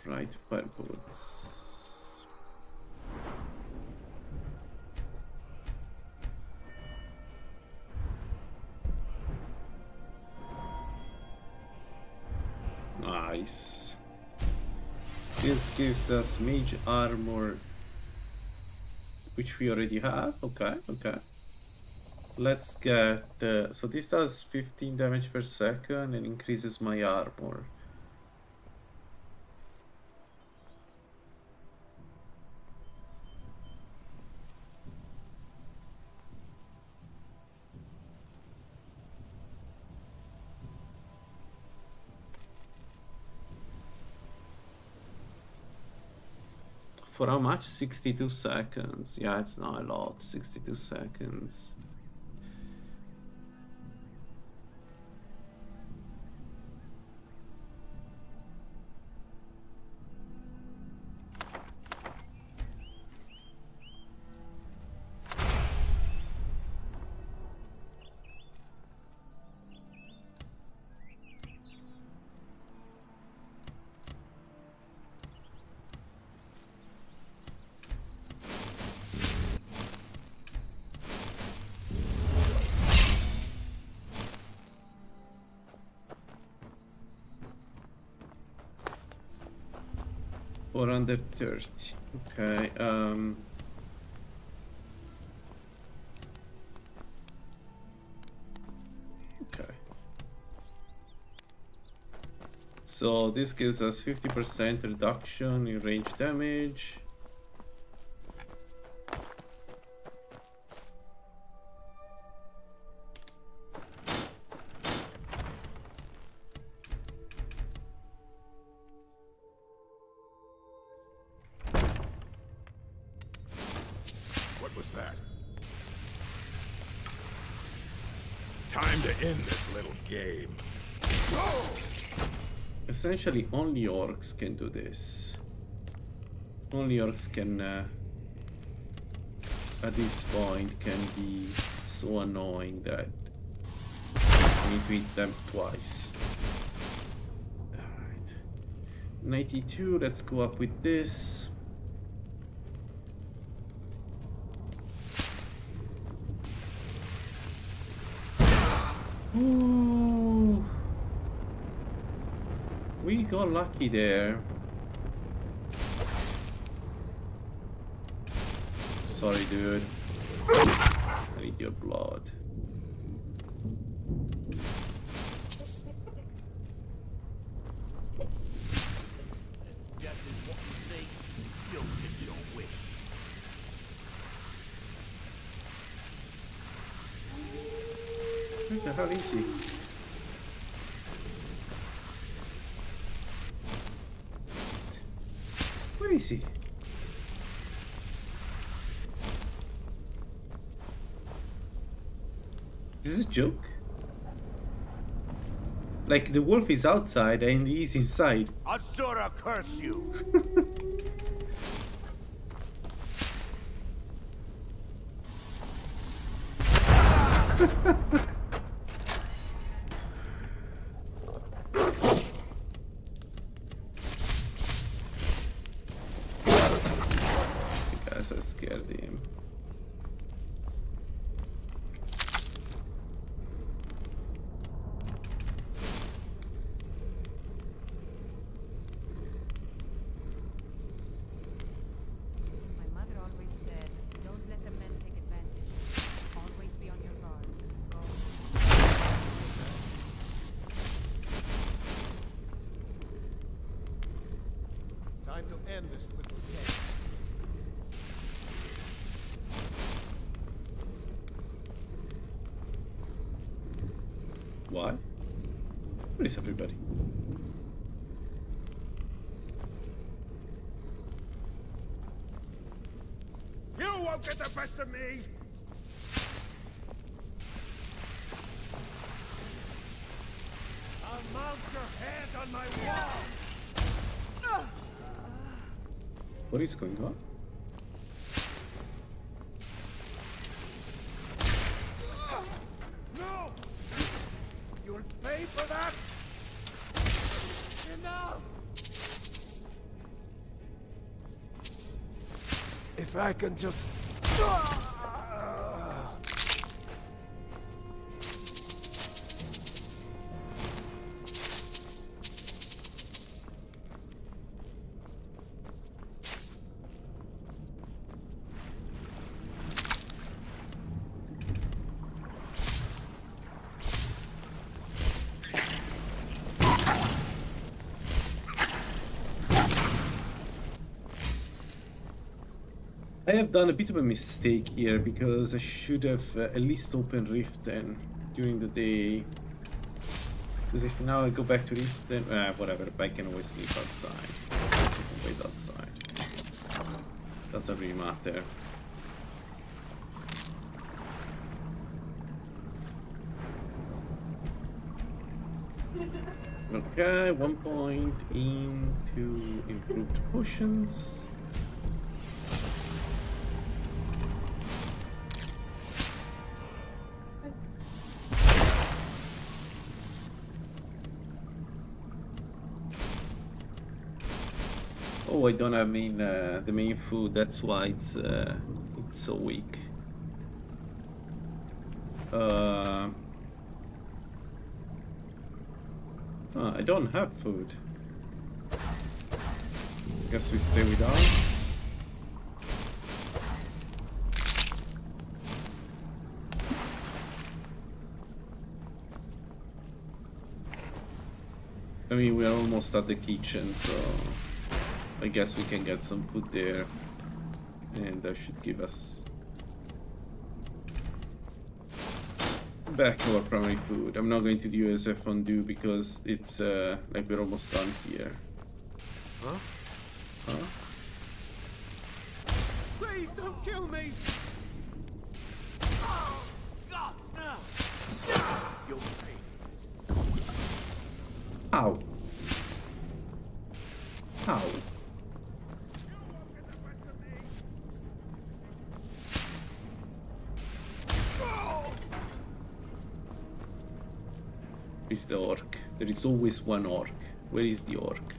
Right, fire boots. Nice. This gives us mage armor, which we already have. Okay, okay. Let's get so this does 15 damage per second and increases my armor. For how much? 62 seconds. Yeah, it's not a lot. 62 seconds. Or under 30. Okay, okay. So this gives us 50% reduction in range damage. What was that? Time to end this little game. Essentially, only orcs can do this. Only orcs can, at this point, can be so annoying that I need to hit them twice. Alright. 92, let's go up with this. Ooh. We got lucky there. Sorry, dude. I need your blood. the hell is he? Where is he? Is this a joke? Like the wolf is outside and he's inside. Asura curse you! Guys, I scared him. My mother always said, don't let the men take advantage. Always be on your guard. Time to end this little game. Why? Where is everybody? You won't get the best of me! I'll mount your head on my wall! What is going on? No! You'll pay for that! Enough! If I can just... I have done a bit of a mistake here because I should have at least opened Rift then during the day. Because if now I go back to Rift then whatever, I can always sleep outside. I can wait outside. Doesn't really matter. Okay, 1 point into improved potions. Oh, I don't have the main food. That's why it's so weak. I don't have food. Guess we stay without. I mean, we are almost at the kitchen, so I guess we can get some food there, and that should give us back to our primary food. I'm not going to do as a fondue because it's like we're almost done here. Huh? Huh? Please don't kill me! Oh, God, no! You'll pay. Ow. Ow. Is the orc? There is always one orc. Where is the orc?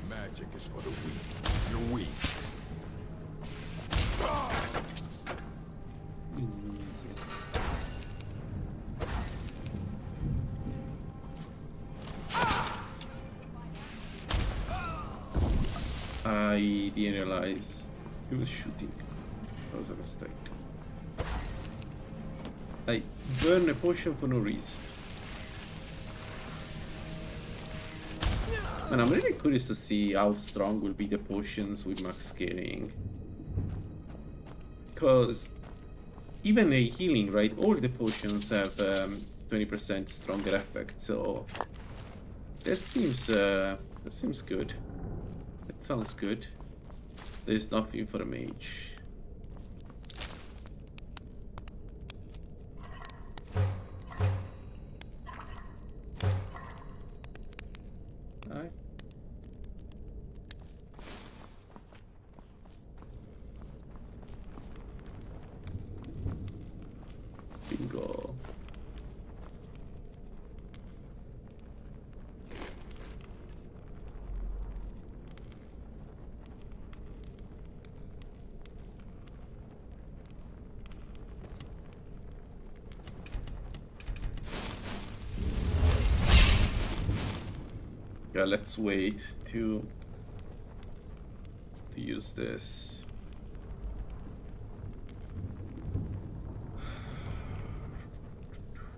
Magic is for the weak. You're weak. I didn't realize he was shooting. That was a mistake. I burn a potion for no reason. And I'm really curious to see how strong will be the potions with max scaling. Because even a healing, right? All the potions have 20% stronger effect, so that seems good. That sounds good. There's nothing for a mage. Alright. Bingo. Yeah, let's wait to use this.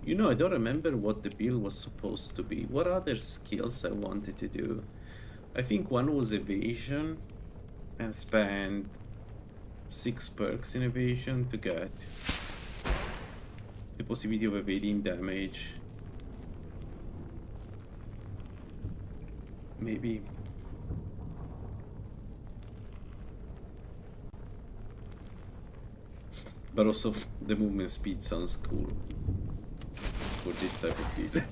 You know, I don't remember what the build was supposed to be. What other skills I wanted to do? I think one was evasion, and spend 6 perks in evasion to get the possibility of evading damage. Maybe. But also the movement speed sounds cool for this type of build.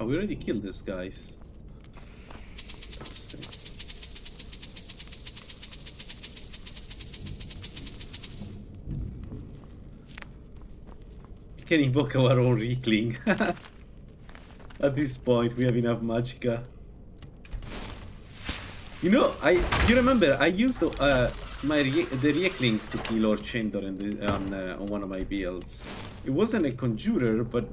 Oh, we already killed these guys. We can invoke our own Reekling. At this point, we have enough magicka. You know, you remember I used the Reeklings to kill Orchendor on one of my builds. It wasn't a conjurer, but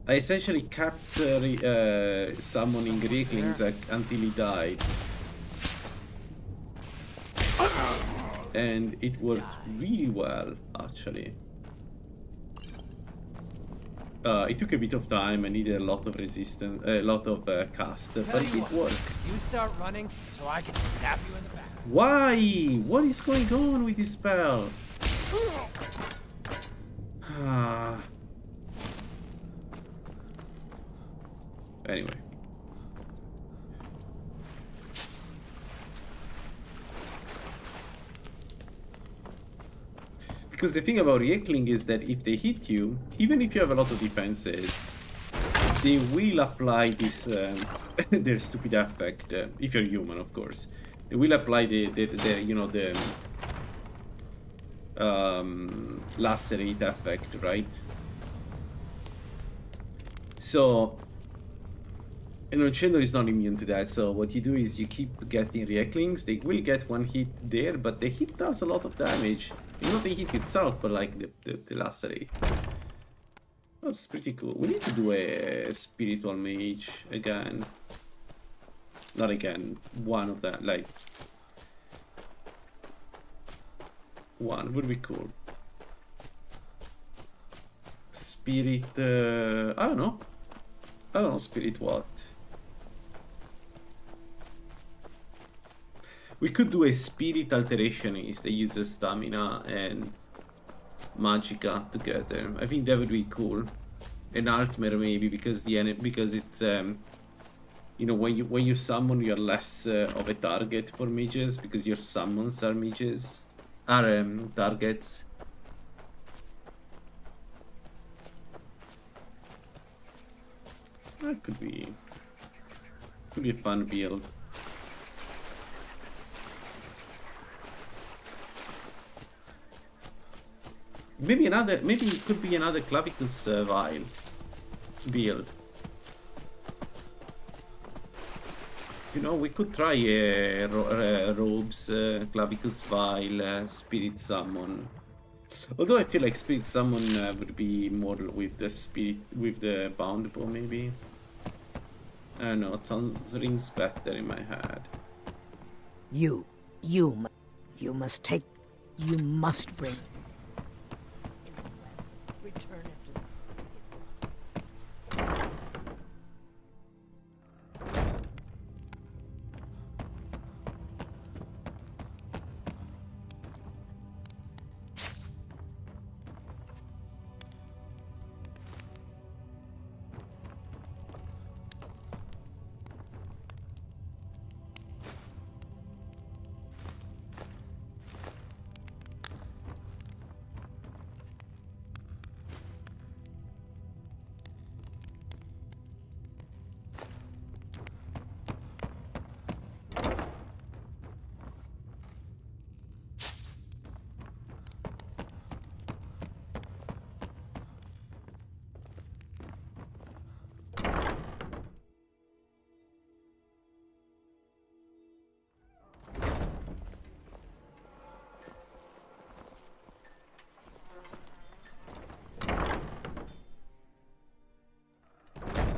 I essentially kept summoning Reeklings until he died. And it worked really well, actually. It took a bit of time. I needed a lot of resistance, a lot of cast, but it worked. You start running so I can stab you in the back. Why? What is going on with this spell? Anyway. Because the thing about Reekling is that if they hit you, even if you have a lot of defenses, they will apply this their stupid effect. If you're human, of course, they will apply the lacerate effect, right? So, and Orchendor is not immune to that. So what you do is you keep getting Reeklings. They will get one hit there, but the hit does a lot of damage. Not the hit itself, but like the lacerate. That's pretty cool. We need to do a spiritual mage again. Not again. One of that, like one would be cool. Spirit. I don't know. Spirit what? We could do a spirit alterationist that uses stamina and magicka together. I think that would be cool. An Altmer maybe because it's you know, when you summon you're less of a target for mages because your summons are targets. That could be a fun build. Maybe it could be another Clavicus Vial build. You know, we could try robes, clavicus vial, spirit summon. Although I feel like spirit summon would be more with the spirit, with the bound bow maybe. I don't know, it sounds rings better in my head. You must bring. Return it to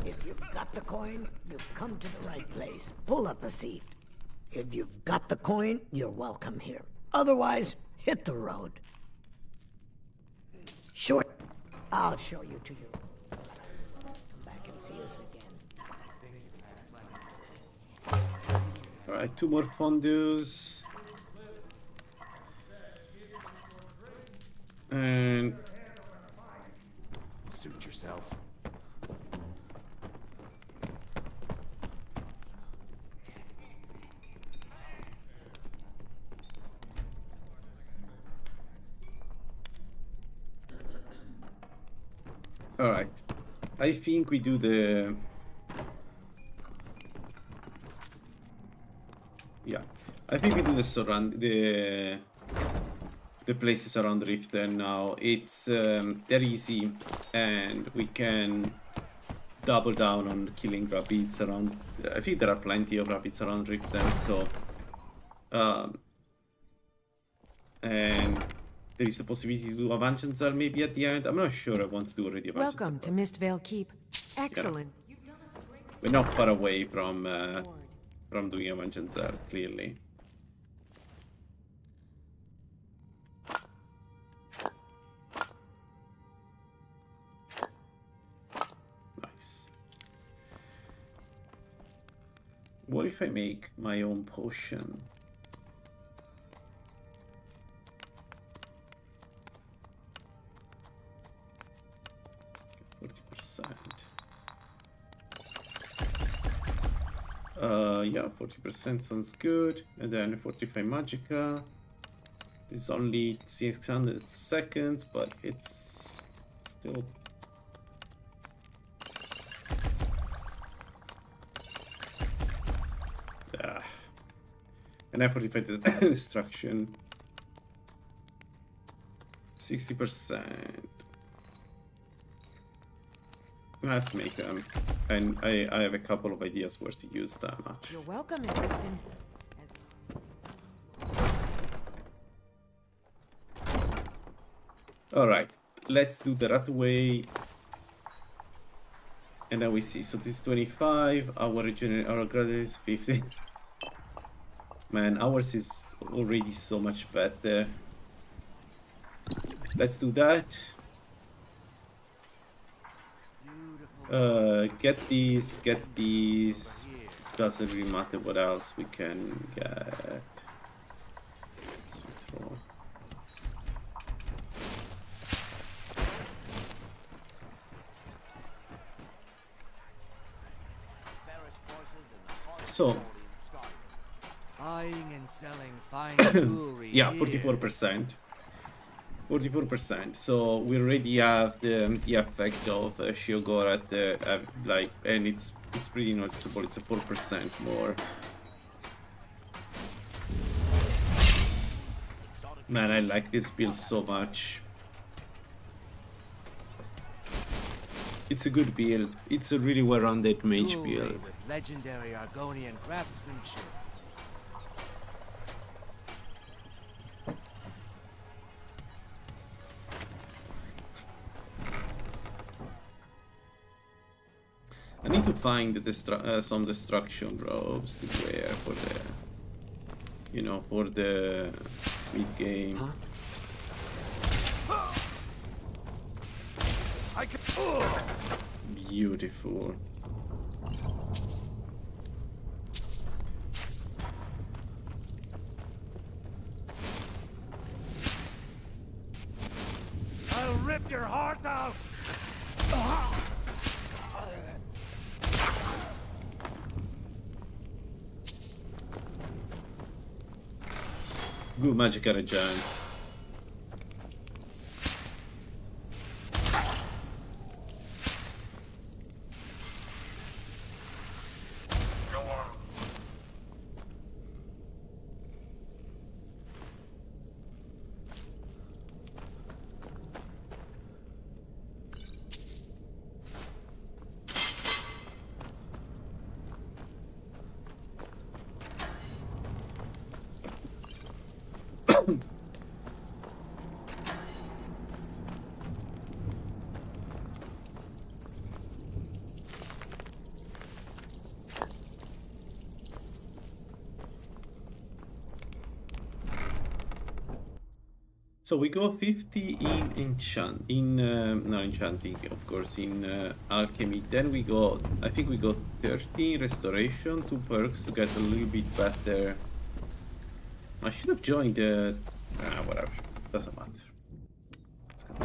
If you've got the coin, you've come to the right place. Pull up a seat. If you've got the coin, you're welcome here. Otherwise, hit the road. Sure, I'll show you to your room. Come back and see us again. Alright, 2 more fondues. And Suit yourself. alright. I think we do the... Yeah. I think we do the surround... the places around Riften now. It's they're easy, and we can double down on killing rabbits around. I think there are plenty of rabbits around Riften, so and there is the possibility to do a Vangeansar maybe at the end. I'm not sure I want to do already a Vangeansar. Welcome to Mistvale Keep. Excellent. We're not far away from doing a Vangeansar, clearly. What if I make my own potion? Yeah, 40% sounds good. And then 45 Magicka. It's only 600 seconds, but it's still... And then 45 destruction. 60%. Let's make them. And I have a couple of ideas where to use that much. You're welcome in Clifton. Alright, let's do the rat away. And then we see, so this is 25, our graduate is 50. Man, ours is already so much better. Let's do that. Get these. Doesn't really matter what else we can get. So, buying and selling fine jewelry. yeah, 44%. 44%. So we already have the effect of Sheogorath, like, and it's pretty noticeable. It's a 4% more. Man, I like this build so much. It's a good build. It's a really well-rounded mage Jewelry build. with legendary Argonian craftsmanship. I need to find some destruction robes to wear for the, you know, for the mid game. I can. Beautiful. I'll rip your heart out. Good magic at a giant. So we go 50 in not enchanting, of course, in alchemy. Then we go, I think we got 30 in restoration, 2 perks to get a little bit better. I should have joined the, whatever, doesn't matter. Let's go.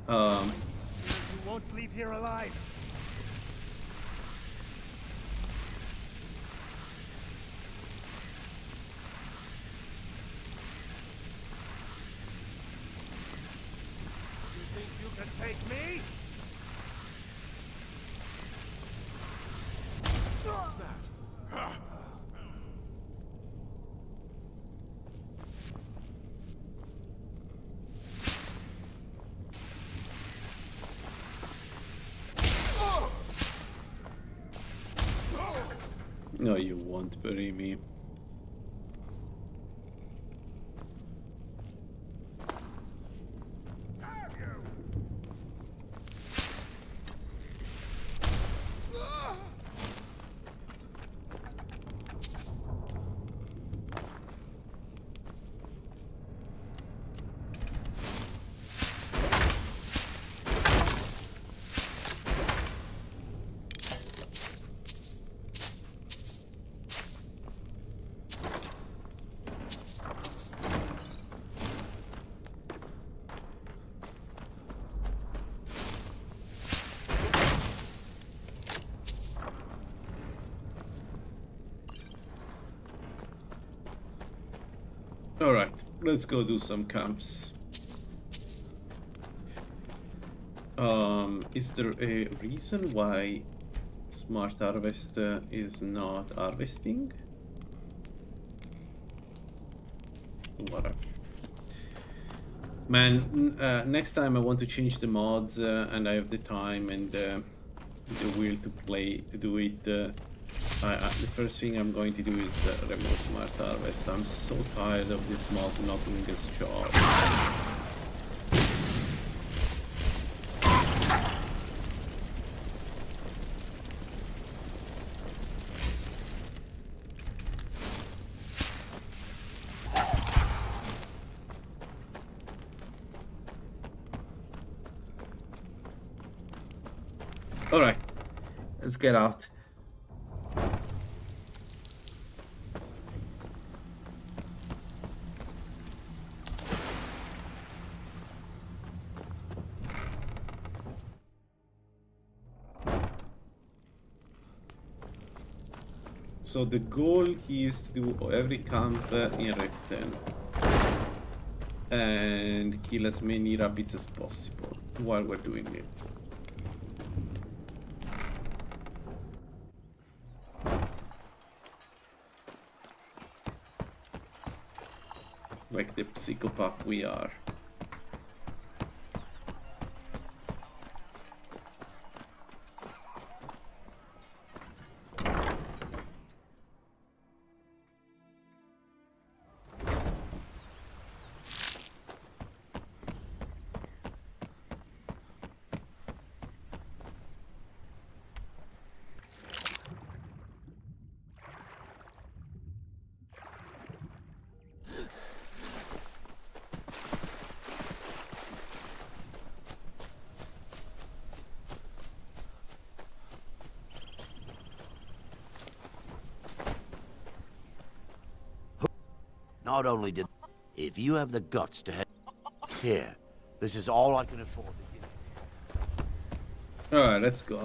You won't leave here alive. You can take me? What's that? No, you won't bury me. Alright, let's go do some camps. Is there a reason why Smart Harvest is not harvesting? Whatever. Man, next time I want to change the mods and I have the time and the will to do it. The first thing I'm going to do is remove Smart Harvest. I'm so tired of this mod not doing its job. Alright, let's get out. So the goal is to do every camp in Rechten and kill as many rabbits as possible while we're doing it. Like the psychopath we are. not only did... If you have the guts to head... Here, this is all I can afford to give. Alright, let's go.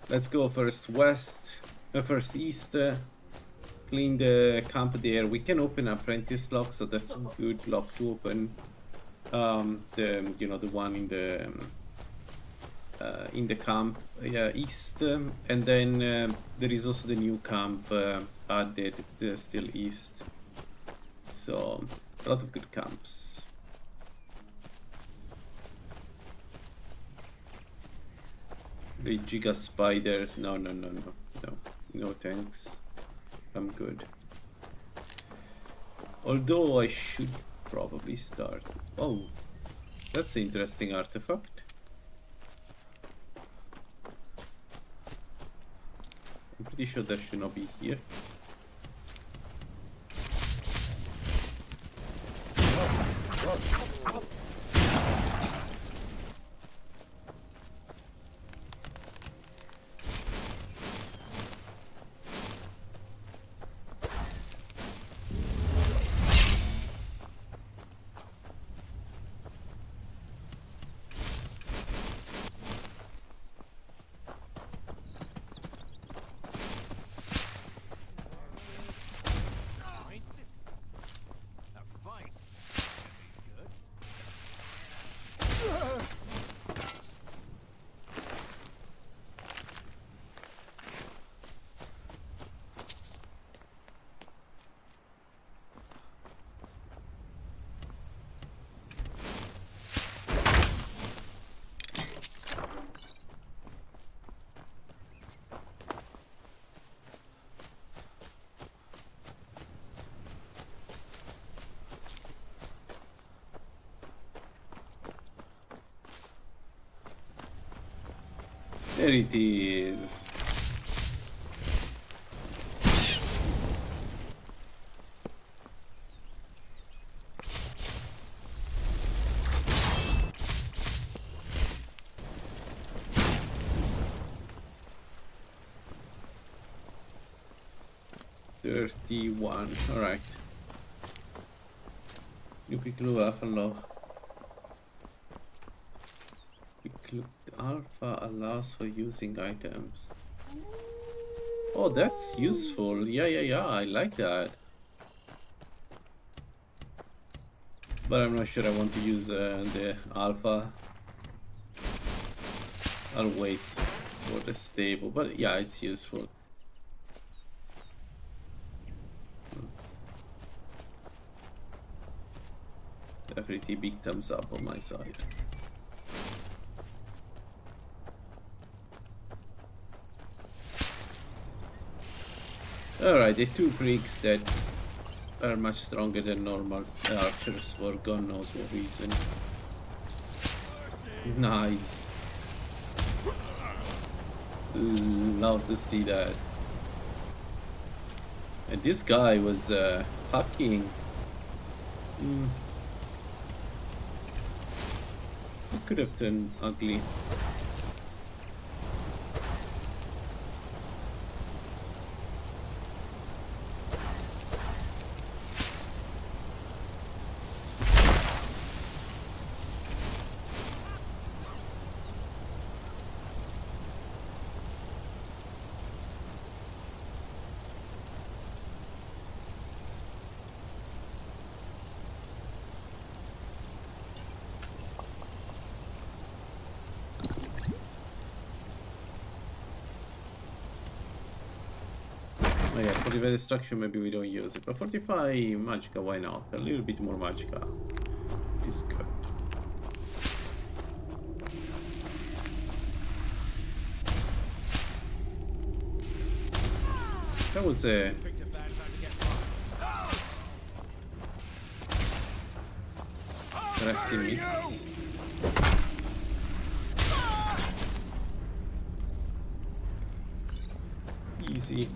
Let's go first west, first east, clean the camp there. We can open apprentice lock, so that's a good lock to open. The one in the camp east, and then there is also the new camp added, still east. So a lot of good camps. The Giga spiders, no, thanks. I'm good. Although I should probably start. Oh, that's an interesting artifact. I'm pretty sure that should not be here. There it is. $31. All right. You quick look alpha low. Alpha allows for using items. Oh, that's useful. Yeah. I like that. But I'm not sure I want to use the alpha. I'll wait for the stable. But yeah, it's useful. Definitely big thumbs up on my side. Alright, the two pricks that are much stronger than normal archers for God knows what reason. Nice. Love to see that. And this guy was hacking. It could have turned ugly. Oh yeah, 45 destruction, maybe we don't use it, but 45 magicka, why not? A little bit more magicka is good. That was a... Rusty miss. Easy.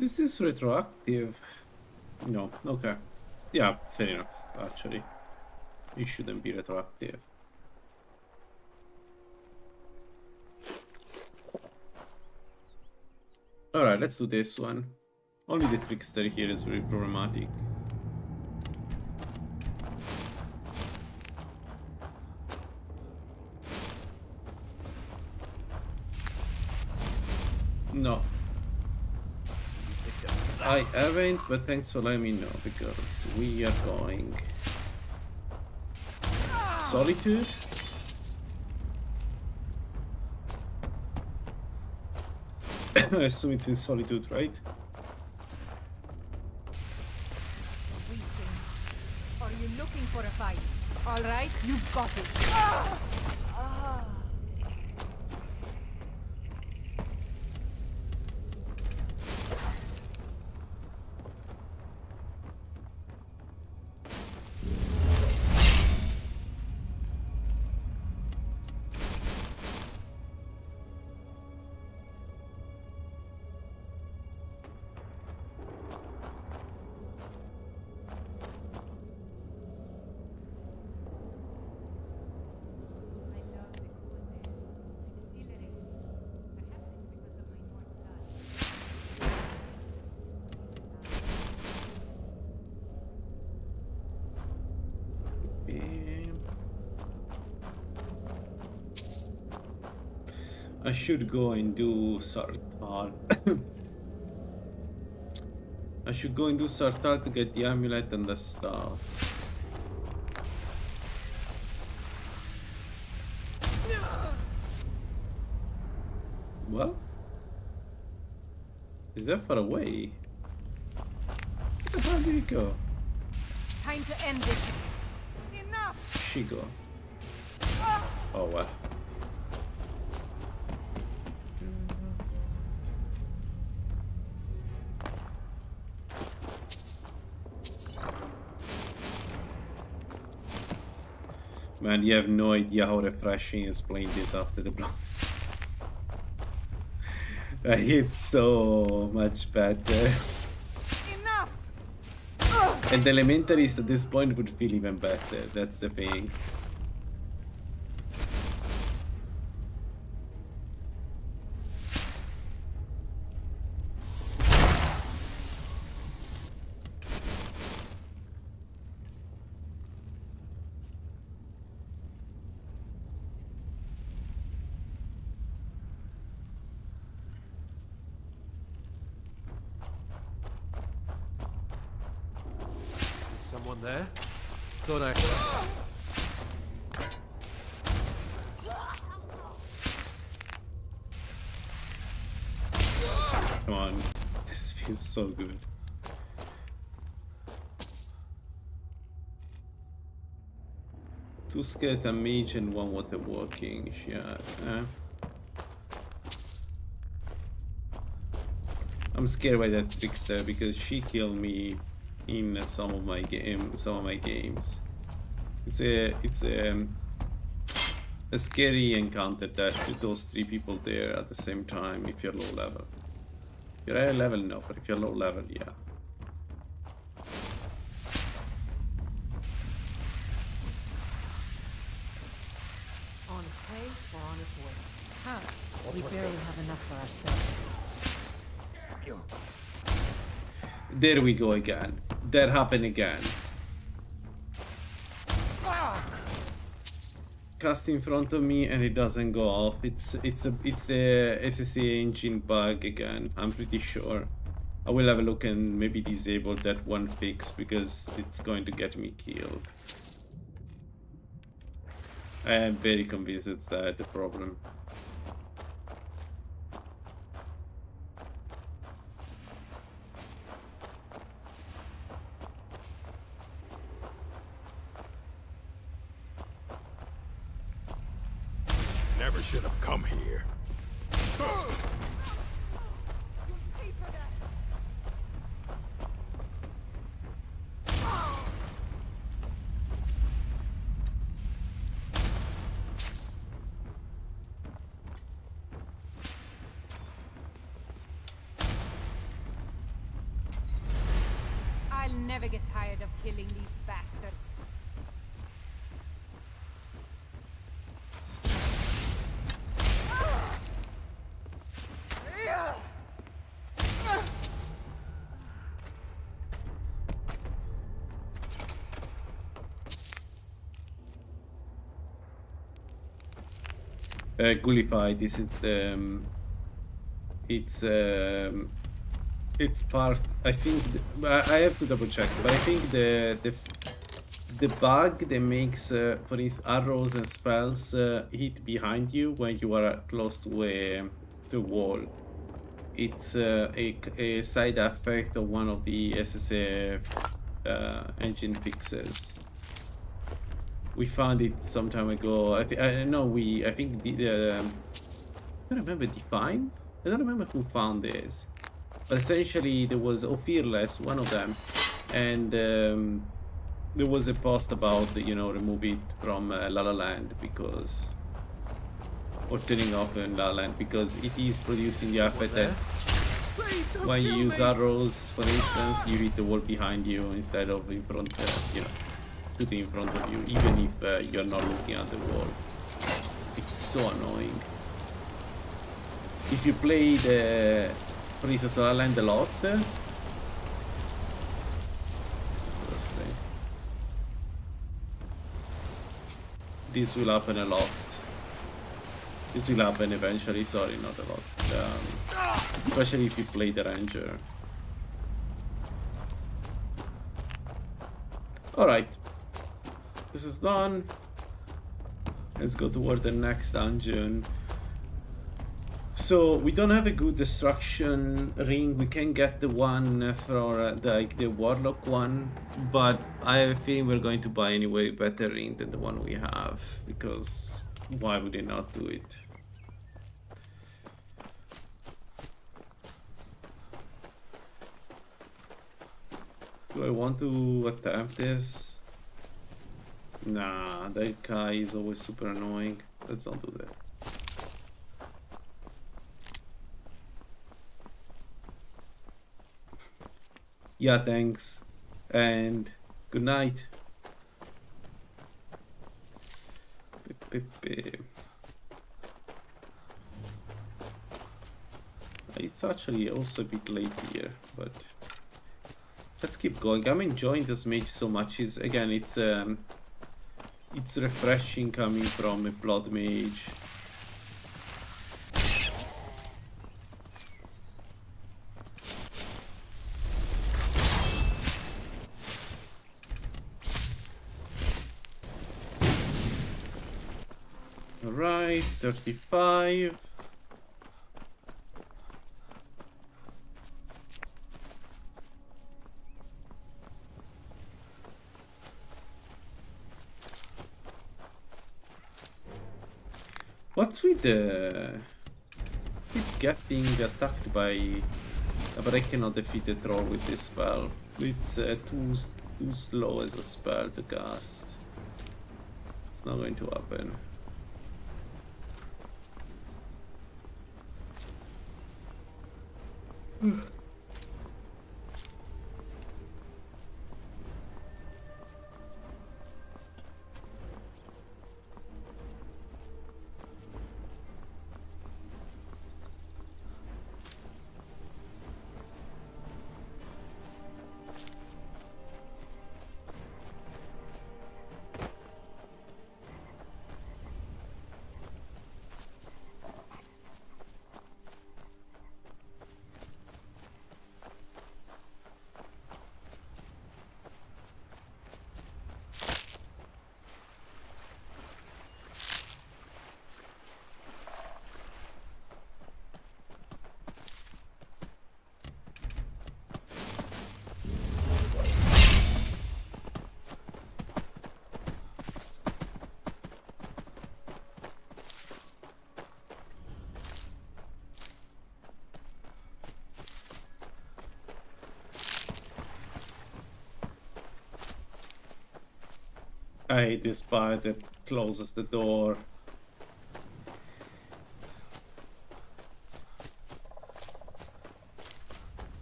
Is this retroactive? No, okay. Yeah, fair enough, actually. It shouldn't be retroactive. Alright, let's do this one. Only the trickster here is very problematic. No. I haven't, but thanks for letting me know, because we are going... Solitude? I assume it's in Solitude, right? Are you looking for a fight? All right, you've got it. I should go and do Sartal. I should go and do Sartal to get the amulet and the stuff. What? Is that far away? Where the hell did it go? Time to end this. Enough. She go. Oh wow. Man, you have no idea how refreshing is playing this after the block. It's so much better. Enough! And the elementaries at this point would feel even better, that's the thing. Someone there? Thought I... Come on, this feels so good. Two skeleton mage and one water walking. Yeah. I'm scared by that trickster because she killed me in some of my games. It's a scary encounter that with those three people there at the same time if you're low level. If you're high level, no, but if you're low level, yeah. Honest pay or honest work? Huh. We barely have enough for ourselves. There we go again. That happened again. Cast in front of me and it doesn't go off. It's the SSA engine bug again. I'm pretty sure. I will have a look and maybe disable that one fix because it's going to get me killed. I am very convinced it's that the problem. Never should have come here. never get tired of killing these bastards. Gullify, this is it's part. I think I have to double check, but I think the bug that makes for instance arrows and spells hit behind you when you are close to a wall. It's a side effect of one of the SSA engine fixes. We found it some time ago. I think I don't remember Define. I don't remember who found this, but essentially there was Fearless, one of them, and there was a post about remove it from La La Land because, or turning off in La La Land because it is producing the effect that when you use arrows, for instance, you hit the wall behind you instead of in front, shooting in front of you, even if you're not looking at the wall. It's so annoying. If you play for instance, La La Land a lot, this will happen a lot. This will happen eventually, sorry, not a lot. Especially if you play the Ranger. Alright. This is done. Let's go toward the next dungeon. So we don't have a good destruction ring. We can get the one for the warlock one, but I have a feeling we're going to buy anyway a better ring than the one we have, because why would they not do it? Do I want to attempt this? Nah, that guy is always super annoying. Let's not do that. Yeah, thanks. And good night. It's actually also a bit late here, but let's keep going. I'm enjoying this mage so much. It's refreshing coming from a blood mage. Alright, 35. What's with getting attacked by... But I cannot defeat the troll with this spell. It's too slow as a spell to cast. It's not going to happen. I hate this part that closes the door.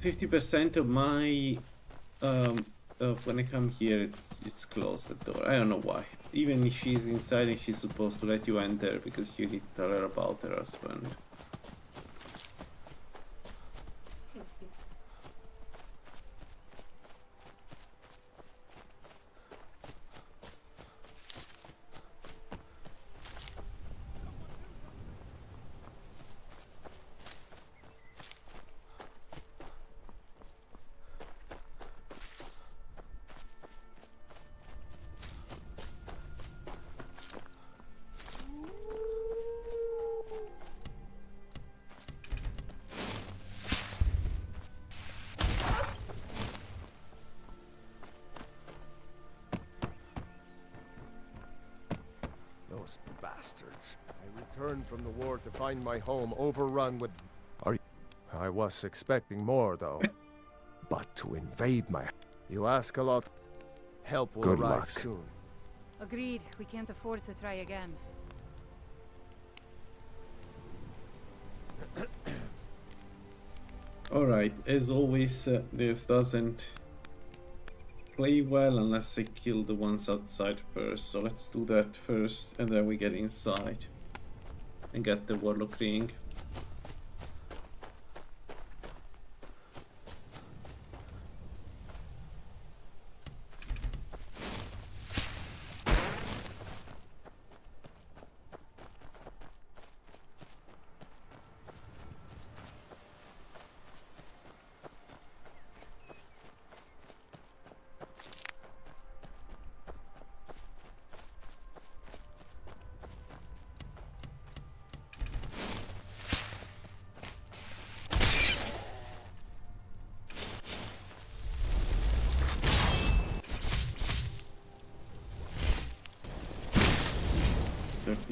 "50% of my when I come here, it's closed the door. I don't know why. Even if she's inside and she's supposed to let you enter because you need to tell her about her husband. Those bastards. I returned from the war to find my home overrun with... I was expecting more, though. But to invade my... You ask a lot. Help will Good arrive luck. soon. Agreed. We can't afford to try again. Alright, as always, this doesn't play well unless I kill the ones outside first. So let's do that first and then we get inside and get the Warlock Ring.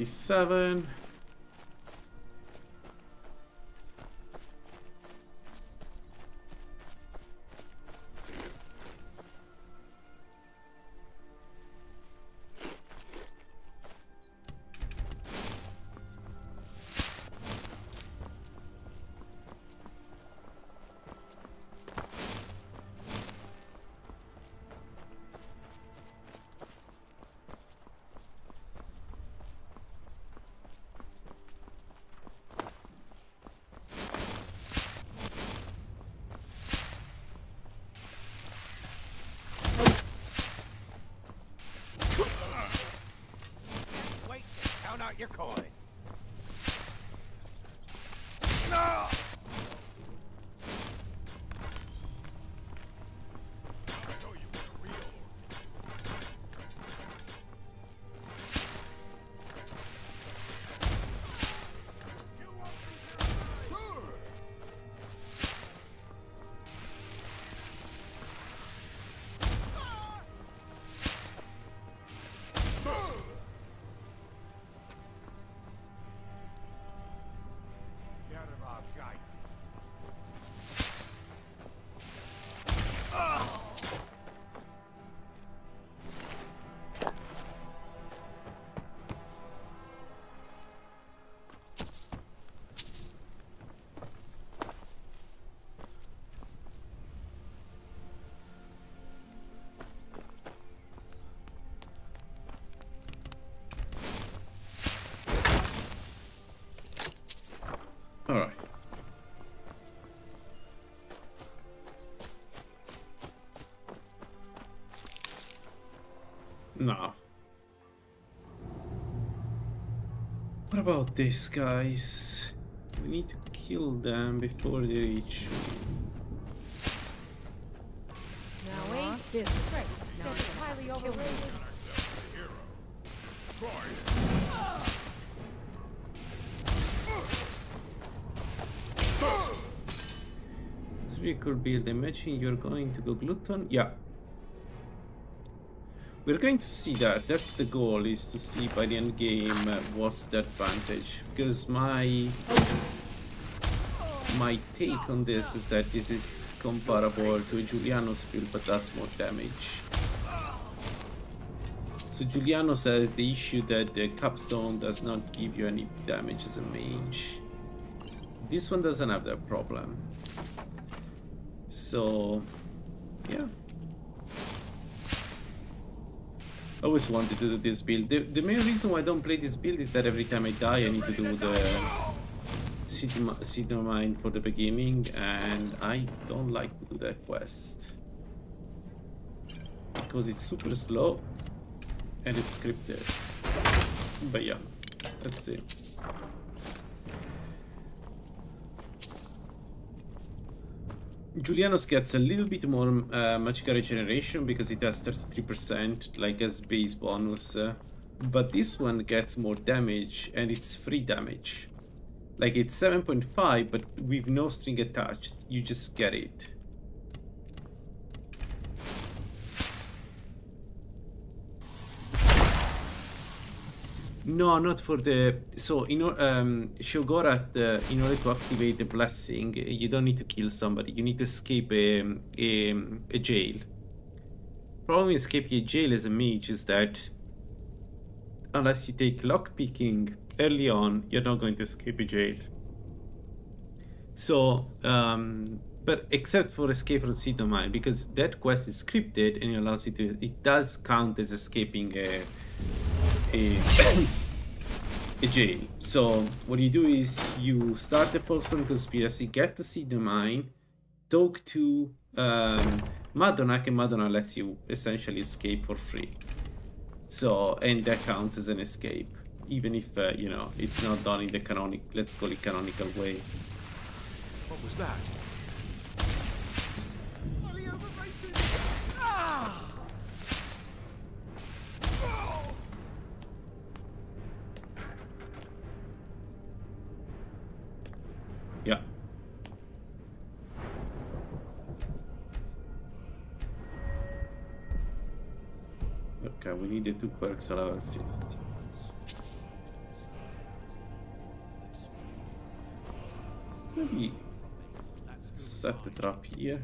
Seven. Wait, count out your coin. No! All right. No. What about this, guys? We need to kill them before they reach. Now ain't this right? Now it's highly overrated. It's a really cool build. Imagine you're going to go glutton. Yeah. We're going to see that. That's the goal, is to see by the end game what's the advantage. Because my take on this is that this is comparable to a Giuliano's build but does more damage. So Giuliano says the issue that the capstone does not give you any damage as a mage. This one doesn't have that problem. So yeah. I always wanted to do this build. The main reason why I don't play this build is that every time I die I need to do the city mine for the beginning, and I don't like to do that quest. Because it's super slow and it's scripted. But yeah, let's see. Julianos gets a little bit more magical regeneration because it has 33% like as base bonus, but this one gets more damage and it's free damage. Like it's 7.5 but with no string attached, you just get it. No, not for the... So, Sheogorath, in order to activate the blessing, you don't need to kill somebody. You need to escape a jail. Problem with escaping a jail as a mage is that unless you take lockpicking early on, you're not going to escape a jail. So, but except for escape from City Mine, because that quest is scripted and it allows you to... It does count as escaping a jail. So what you do is you start the Postman conspiracy, get to see the mine, talk to Madonna, and Madonna lets you essentially escape for free. So, and that counts as an escape, even if you know, it's not done in the canonic, let's call it canonical way. What was that? Yeah. Okay, we need the 2 perks at level 50. Maybe set the trap here.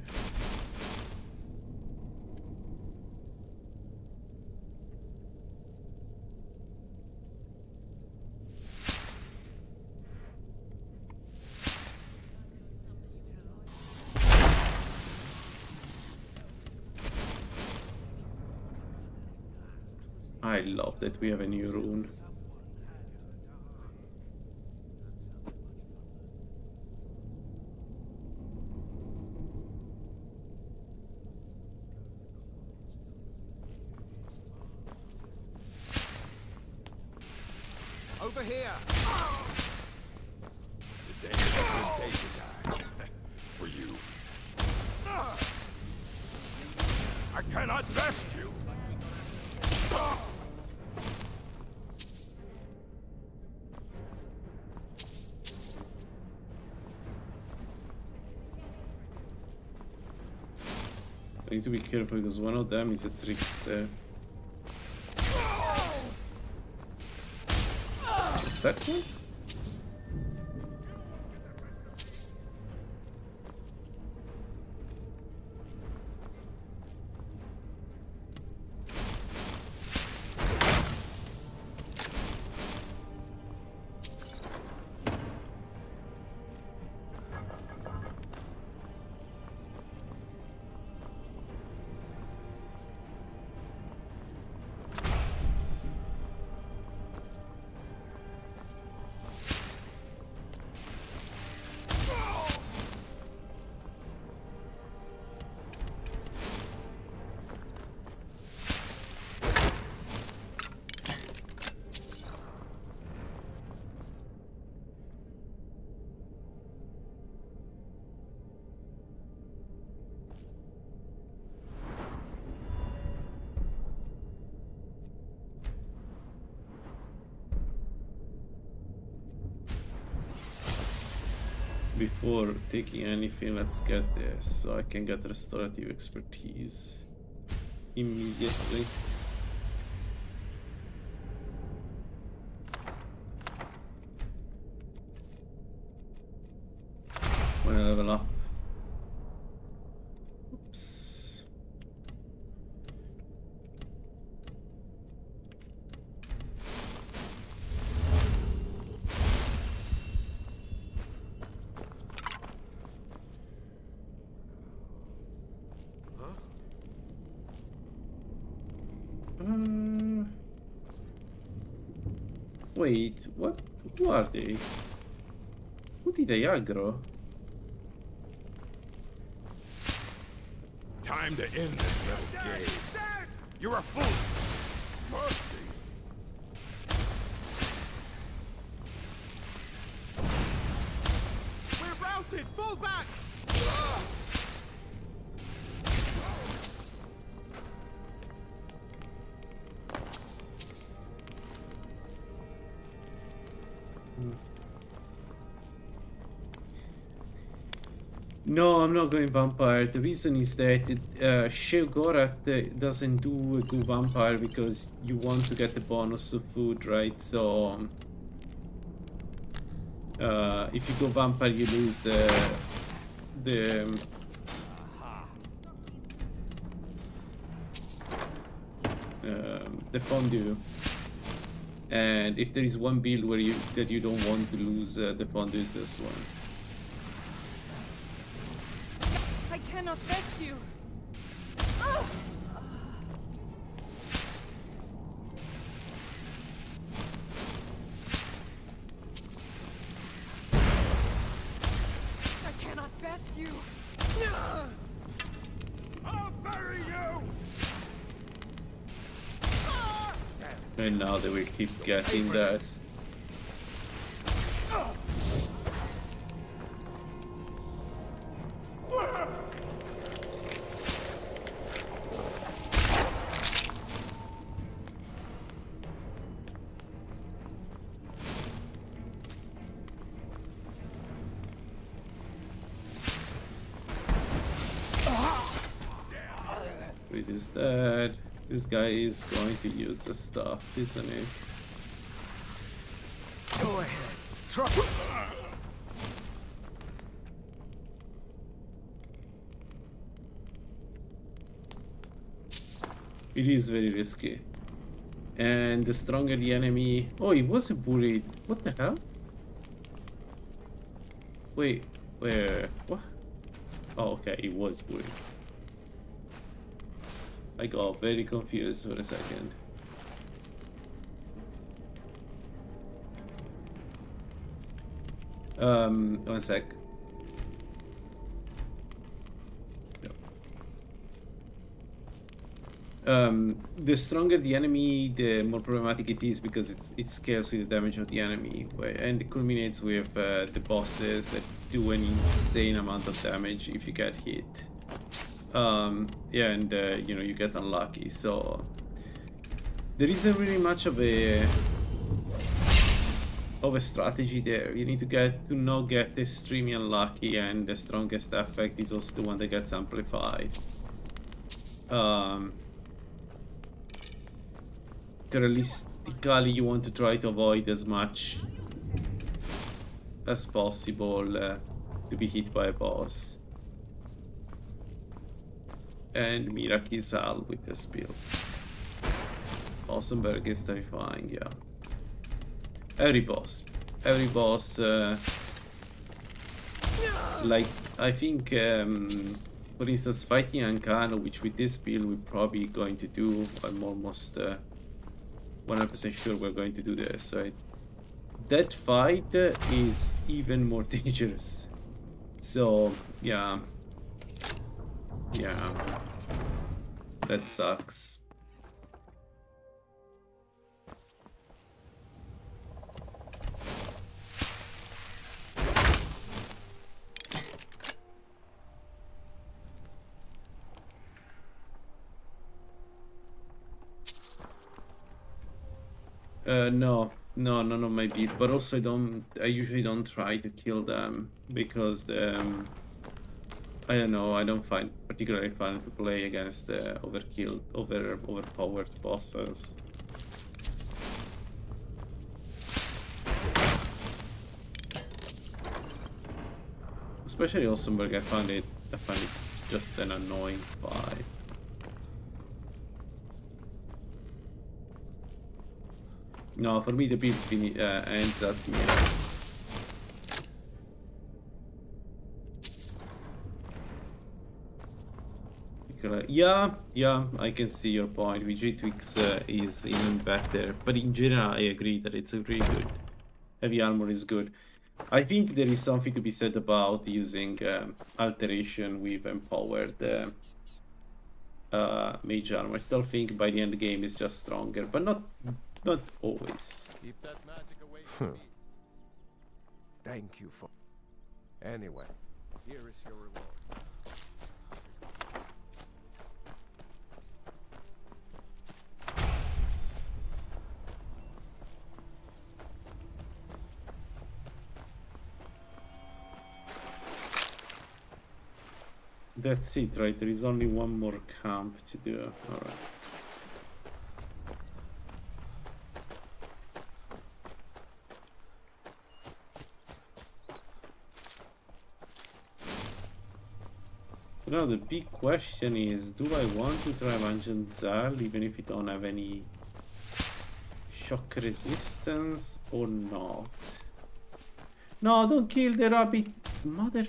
I love that we have a new rune. Over here! The day is a good day to die. For you. I cannot best you! I need to be careful because one of them is a trickster. Is that one? Before taking anything, let's get this so I can get restorative expertise immediately. When I level up. Oops. Wait, what? Who are they? Who did they aggro? Time to end this little game. You're a fool. Mercy. We're routed. Fall back. No, I'm not going vampire. The reason is that Sheogorath doesn't do a good vampire because you want to get the bonus of food, right? So if you go vampire, you lose the fondue. And if there is one build where you don't want to lose the fondue, is this one. I cannot best you. I cannot best you. I'll bury you. And now they will keep getting that. It is that. This guy is going to use the stuff, isn't he? Go ahead. Try. It is very risky. And the stronger the enemy... Oh, he wasn't buried. What the hell? Wait, where? What? Oh, okay, he was buried. I got very confused for a second. One sec. The stronger the enemy, the more problematic it is because it scales with the damage of the enemy, and it culminates with the bosses that do an insane amount of damage if you get hit. Yeah, and you know, you get unlucky, so there isn't really much of a strategy there. You need to not get extremely unlucky, and the strongest effect is also the one that gets amplified. Realistically, you want to try to avoid as much as possible to be hit by a boss. And Mira kills Al with the spill. Osenberg is terrifying, yeah. Every boss, like, I think, for instance, fighting Ancano, which with this build we're probably going to do, I'm almost 100% sure we're going to do this, right? That fight is even more dangerous. So, yeah. Yeah. That sucks. No, my beat. But also I usually don't try to kill them because I don't know, I don't find particularly fun to play against overpowered bosses. Especially Osenberg, I find it's just an annoying fight. No, for me the build ends at Mira. particular. Yeah, I can see your point. VG Twix is even better, but in general, I agree that it's a really good. Heavy armor is good. I think there is something to be said about using alteration with empowered mage armor. I still think by the end game is just stronger, but not always. Keep that magic away from me. Thank you for... Anyway, here is your reward. That's it, right? There is only one more camp to do. Alright. Now the big question is, do I want to try Vangeance Zal even if it don't have any shock resistance or not? No, don't kill the rabbit, mother.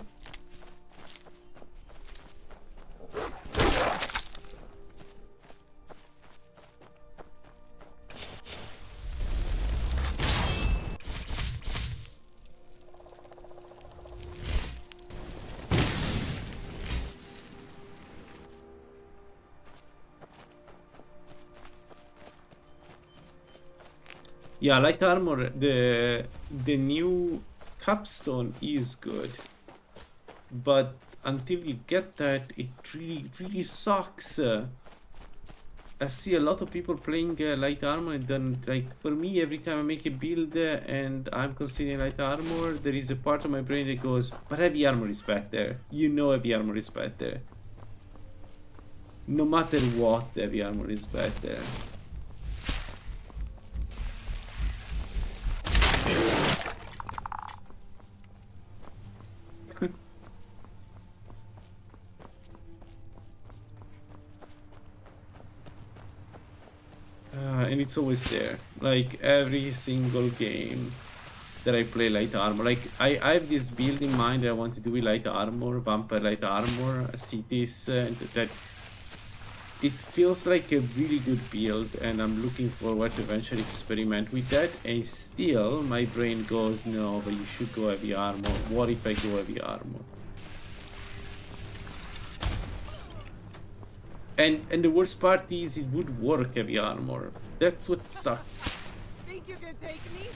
Yeah, light armor, the new capstone is good, but until you get that, it really sucks. I see a lot of people playing light armor, and then, like, for me, every time I make a build and I'm considering light armor, there is a part of my brain that goes, but heavy armor is better. You know heavy armor is better. No matter what, heavy armor is better. And it's always there, like every single game that I play light armor. Like I have this build in mind that I want to do with light armor, vampire light armor, cities, and that it feels like a really good build, and I'm looking forward to eventually experiment with that. And still my brain goes, no, but you should go heavy armor. What if I go heavy armor? And the worst part is it would work heavy armor. That's what sucks. Think you can take me?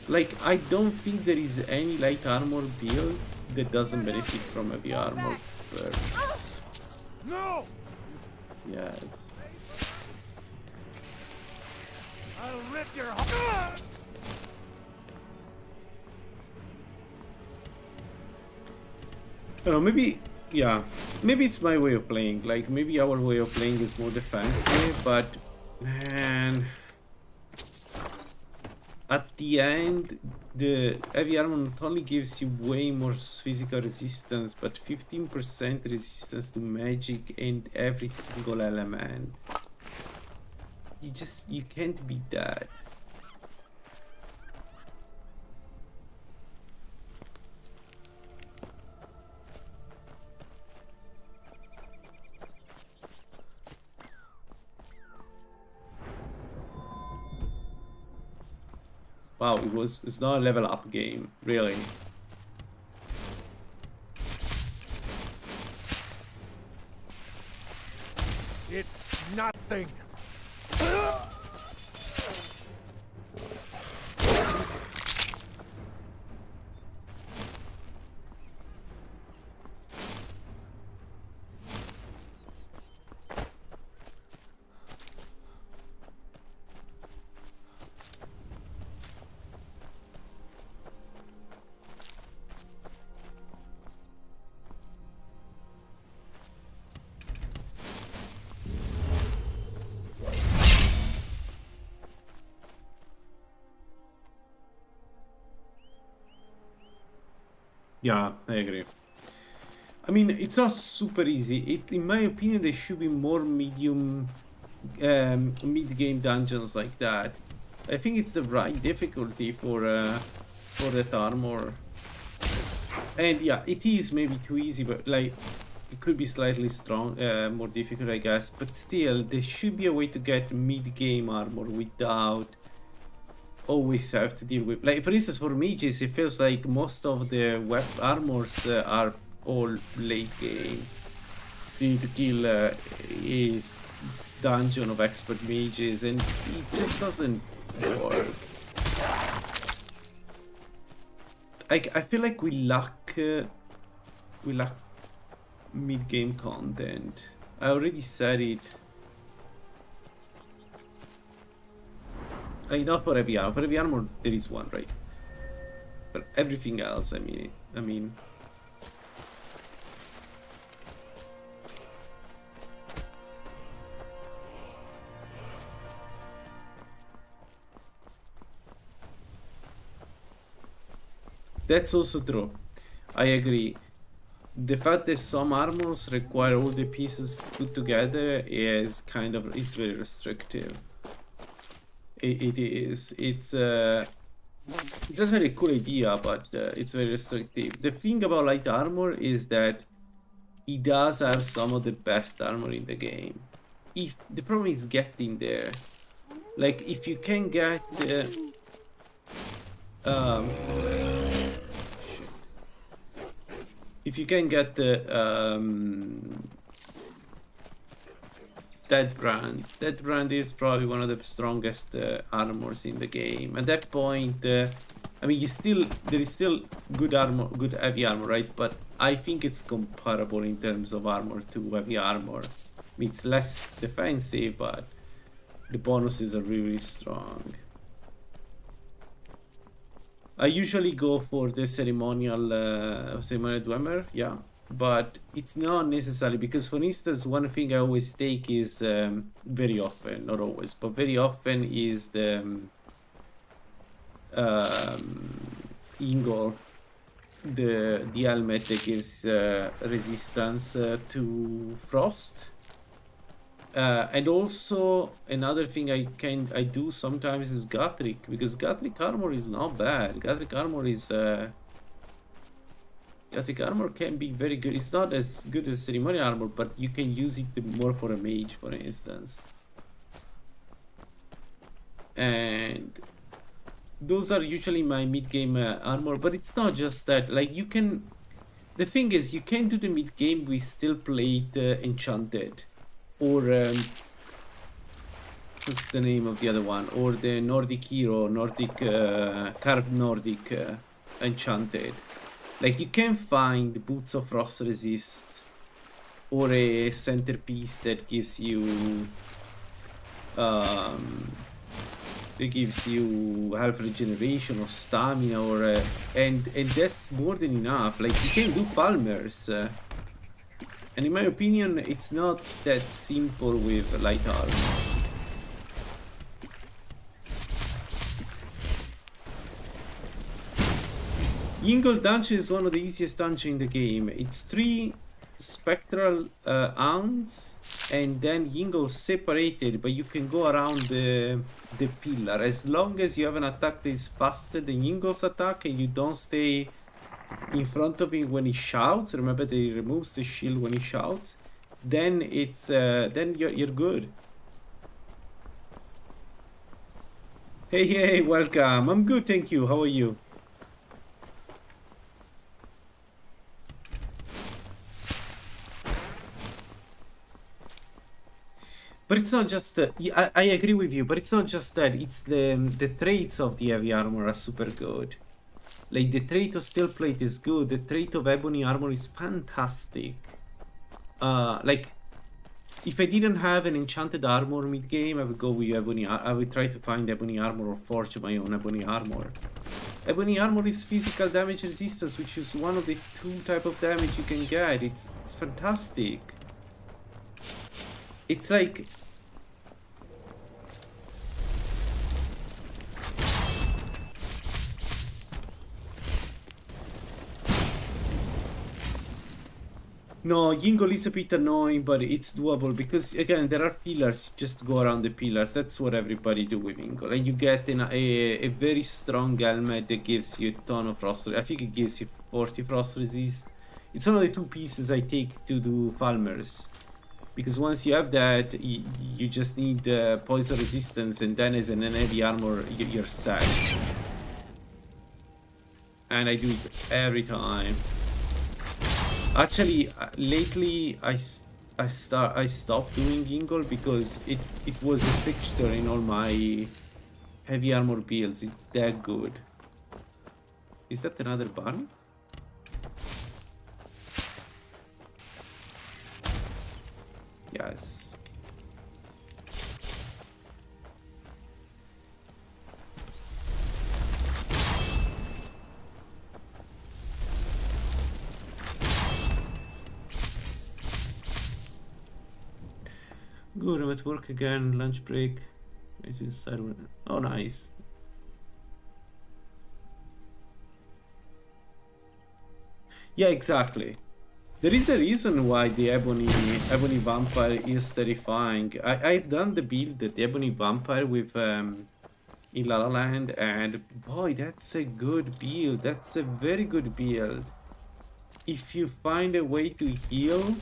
Like, I don't think there is any light armor build that doesn't benefit from heavy armor perks. No! Yes. I'll rip your heart. I don't know, maybe, yeah, maybe it's my way of playing. Like, maybe our way of playing is more defensive, but man, at the end, the heavy armor not only gives you way more physical resistance, but 15% resistance to magic and every single element. You can't beat that. Wow, it's not a level up game, really. It's nothing. Yeah, I agree. I mean, it's not super easy. In my opinion, there should be more medium, mid-game dungeons like that. I think it's the right difficulty for that armor. And yeah, it is maybe too easy, but like, it could be slightly more difficult, I guess, but still, there should be a way to get mid-game armor without always have to deal with. Like, for instance, for mages, it feels like most of the web armors are all late game. So you need to kill a dungeon of expert mages, and it just doesn't work. I feel like we lack mid-game content. I already said it. Not for heavy armor. For heavy armor, there is one, right? But everything else, I mean. That's also true. I agree. The fact that some armors require all the pieces put together is very restrictive. It is. It's a very cool idea, but it's very restrictive. The thing about light armor is that it does have some of the best armor in the game. The problem is getting there. Like, if you can get if you can get the Dead brand is probably one of the strongest armors in the game. At that point, I mean, there is still good armor, good heavy armor, right? But I think it's comparable in terms of armor to heavy armor. I mean, it's less defensive, but the bonuses are really strong. I usually go for the ceremonial dwemer, yeah, but it's not necessary, because, for instance, one thing I always take is very often, not always, but very often is the Ingol, the helmet that gives resistance to frost. And also another thing I do sometimes is Gathric, because Gathric armor is not bad. Gathric armor can be very good. It's not as good as ceremonial armor, but you can use it more for a mage, for instance. And those are usually my mid-game armor, but it's not just that. Like, you can... The thing is, you can do the mid-game with still plate enchanted. Or what's the name of the other one? Or the Nordic hero, carved Nordic enchanted. Like, you can find boots of frost resist, or a centerpiece that gives you health regeneration or stamina, or and that's more than enough. Like, you can do Falmers. And in my opinion, it's not that simple with light armor. Yingol dungeon is one of the easiest dungeons in the game. It's 3 spectral hounds, and then Yingol separated, but you can go around the pillar. As long as you have an attack that is faster than Yingol's attack, and you don't stay in front of him when he shouts. Remember that he removes the shield when he shouts. Then it's then you're good. Hey, welcome. I'm good, thank you. How are you? But it's not just I agree with you, but it's not just that. It's the traits of the heavy armor are super good. Like, the trait of steel plate is good. The trait of ebony armor is fantastic. Like, if I didn't have an enchanted armor mid-game, I would go with ebony. I would try to find ebony armor or forge my own ebony armor. Ebony armor is physical damage resistance, which is one of the 2 type of damage you can get. It's fantastic. It's like... No, Yingol is a bit annoying, but it's doable because, again, there are pillars. Just go around the pillars. That's what everybody do with Yingol. And you get a very strong helmet that gives you a ton of frost. I think it gives you 40 frost resist. It's one of the two pieces I take to do Falmers. Because once you have that, you just need poison resistance, and then as an heavy armor, you're set. And I do it every time. Actually, lately I stopped doing Gingle because it was a fixture in all my heavy armor builds. It's that good. Is that another barn? Yes. Good, I'm at work again, lunch break. It is Saturday. Oh, nice. Yeah, exactly. There is a reason why the Ebony Vampire is terrifying. I've done the build, the Ebony Vampire with in La La Land, and boy, that's a good build. That's a very good build. If you find a way to heal,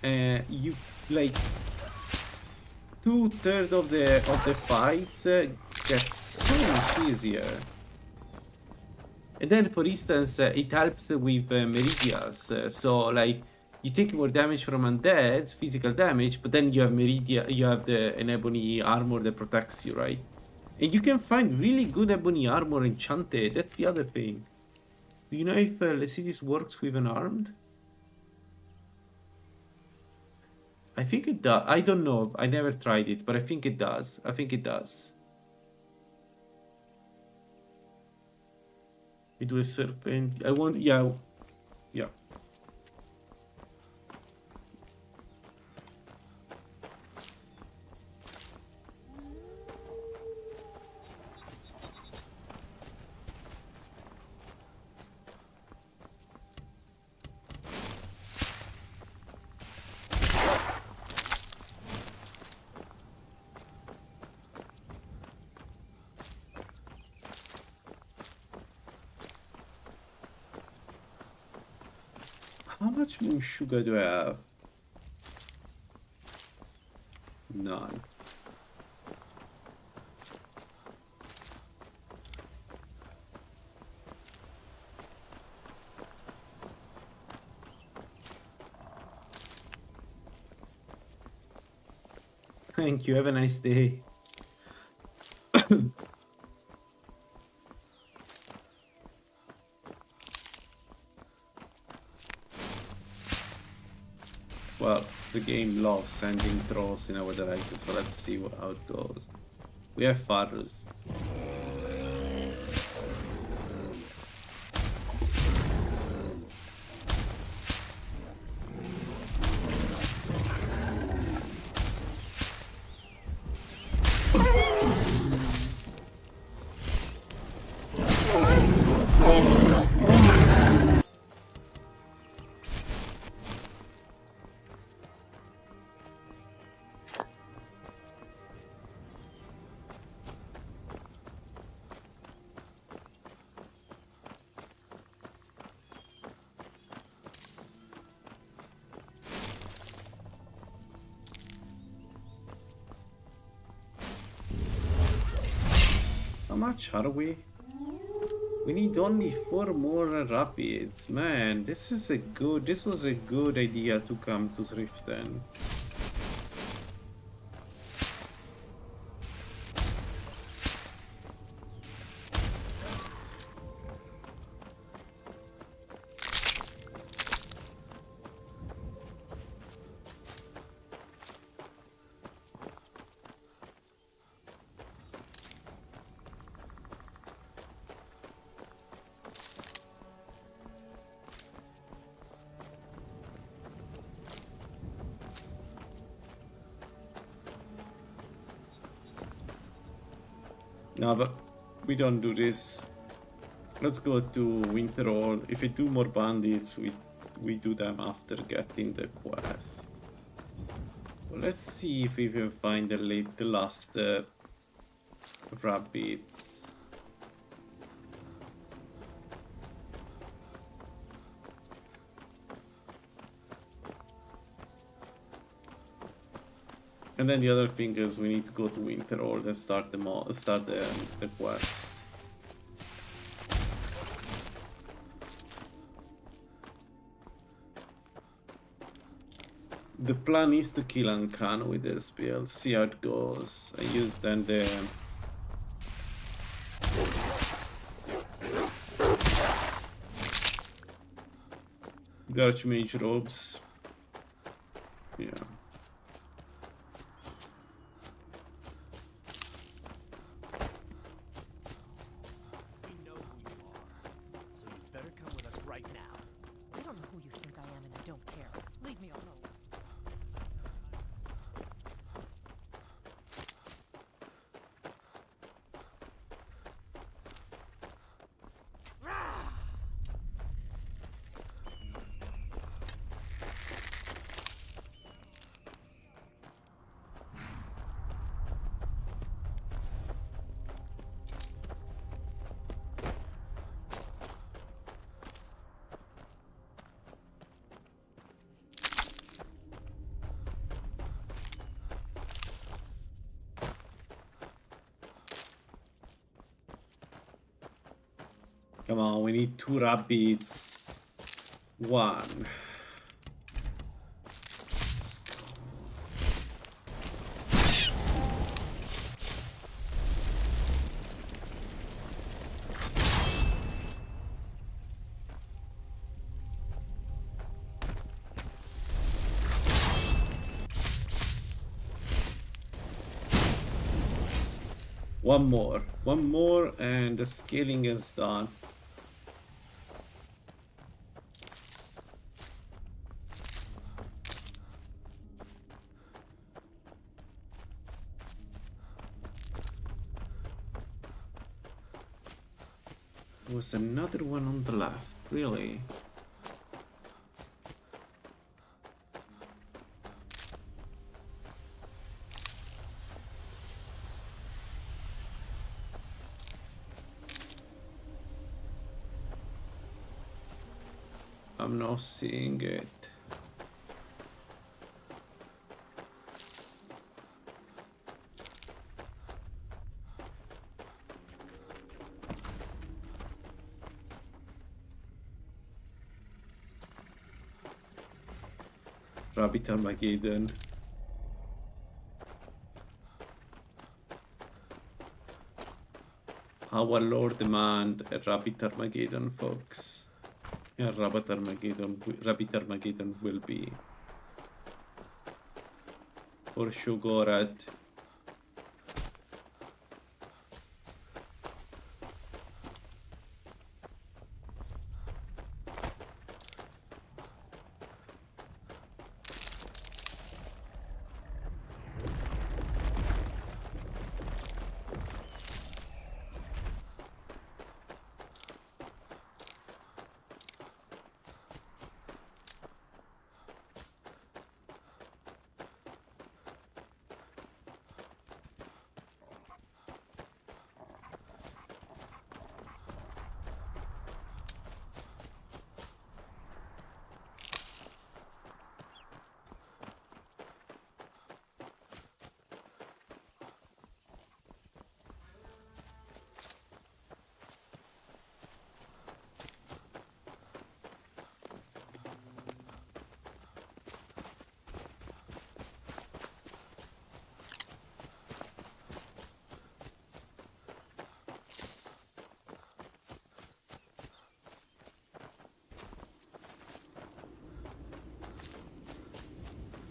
you like 2/3 of the fights get so much easier. And then, for instance, it helps with Meridias. So, like, you take more damage from undeads, physical damage, but then you have an ebony armor that protects you, right? And you can find really good ebony armor enchanted. That's the other thing. Do you know if Lesidius works with unarmed? I think it does. I don't know. I never tried it, but I think it does. I think it does. We do a serpent. I want, yeah. Yeah. How much more sugar do I have? None. Thank you. Have a nice day. Well, the game loves sending trolls in our direction, so let's see how it goes. We have fathers. How much are we? We need only 4 more rapids. Man, this was a good idea to come to Thriften. No, but we don't do this. Let's go to Winterhall. If we do more bandits, we do them after getting the quest. Well, let's see if we can find the last rabbits. And then the other thing is we need to go to Winterhold and start the quest. The plan is to kill Ankano with this build, see how it goes. I use then the Archmage robes. Yeah. We know who you are, so you better come with us right now. I don't know who you think I am, and I don't care. Leave me alone. Come on, we need 2 rabbits. 1. One more, and the scaling is done. There was another one on the left, really. I'm not seeing it. Rabbit Armageddon. Our Lord demand a Rabbit Armageddon, folks. Yeah, Rabbit Armageddon will be. For Sheogorath.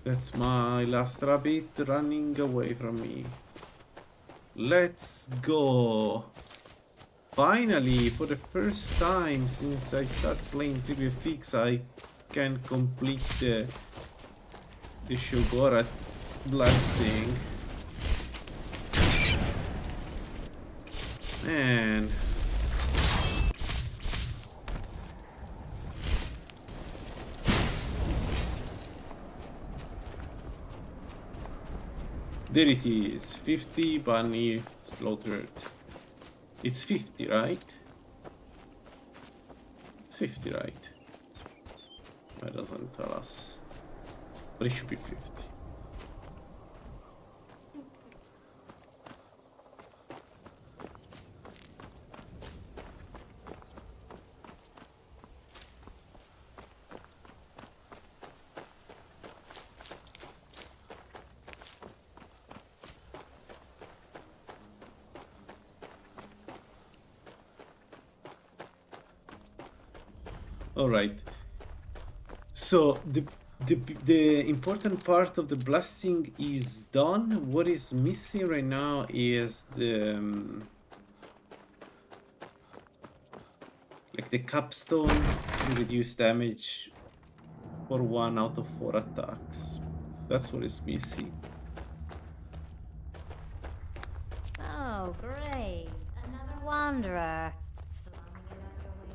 That's my last rabbit running away from me. Let's go! Finally, for the first time since I started playing PvFX, I can complete the Sheogorath blessing. Man. There it is, 50 bunny slaughtered. It's 50, right? It's 50, right? That doesn't tell us. But it should be 50. All right. So the important part of the blasting is done. What is missing right now is the like the capstone to reduce damage for 1 out of 4 attacks. That's what is missing. Oh, great. Another wanderer. So long to get out your way.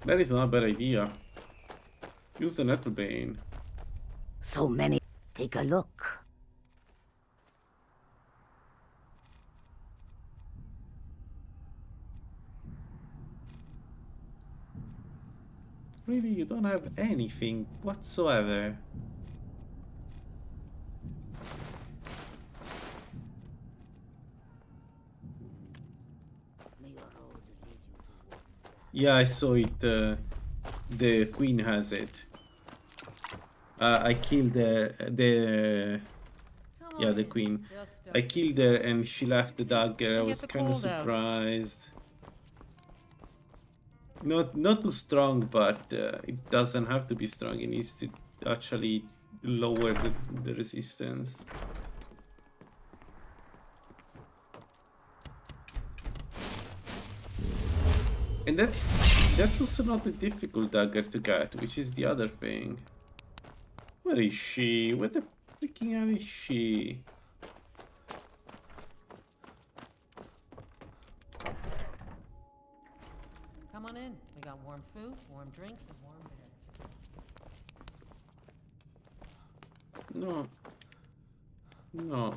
That is not a bad idea. Use the Nettlebane. So many. Take a look. Really, you don't have anything whatsoever. Yeah, I saw it. The queen has it. I killed the queen. I killed her and she left the dagger. I was kind of surprised. Not too strong, but it doesn't have to be strong. It needs to actually lower the resistance. And that's also not a difficult dagger to get, which is the other thing. Where is she? Where the freaking hell is she? Come on in. We got warm food, warm drinks, and warm beds. No. No.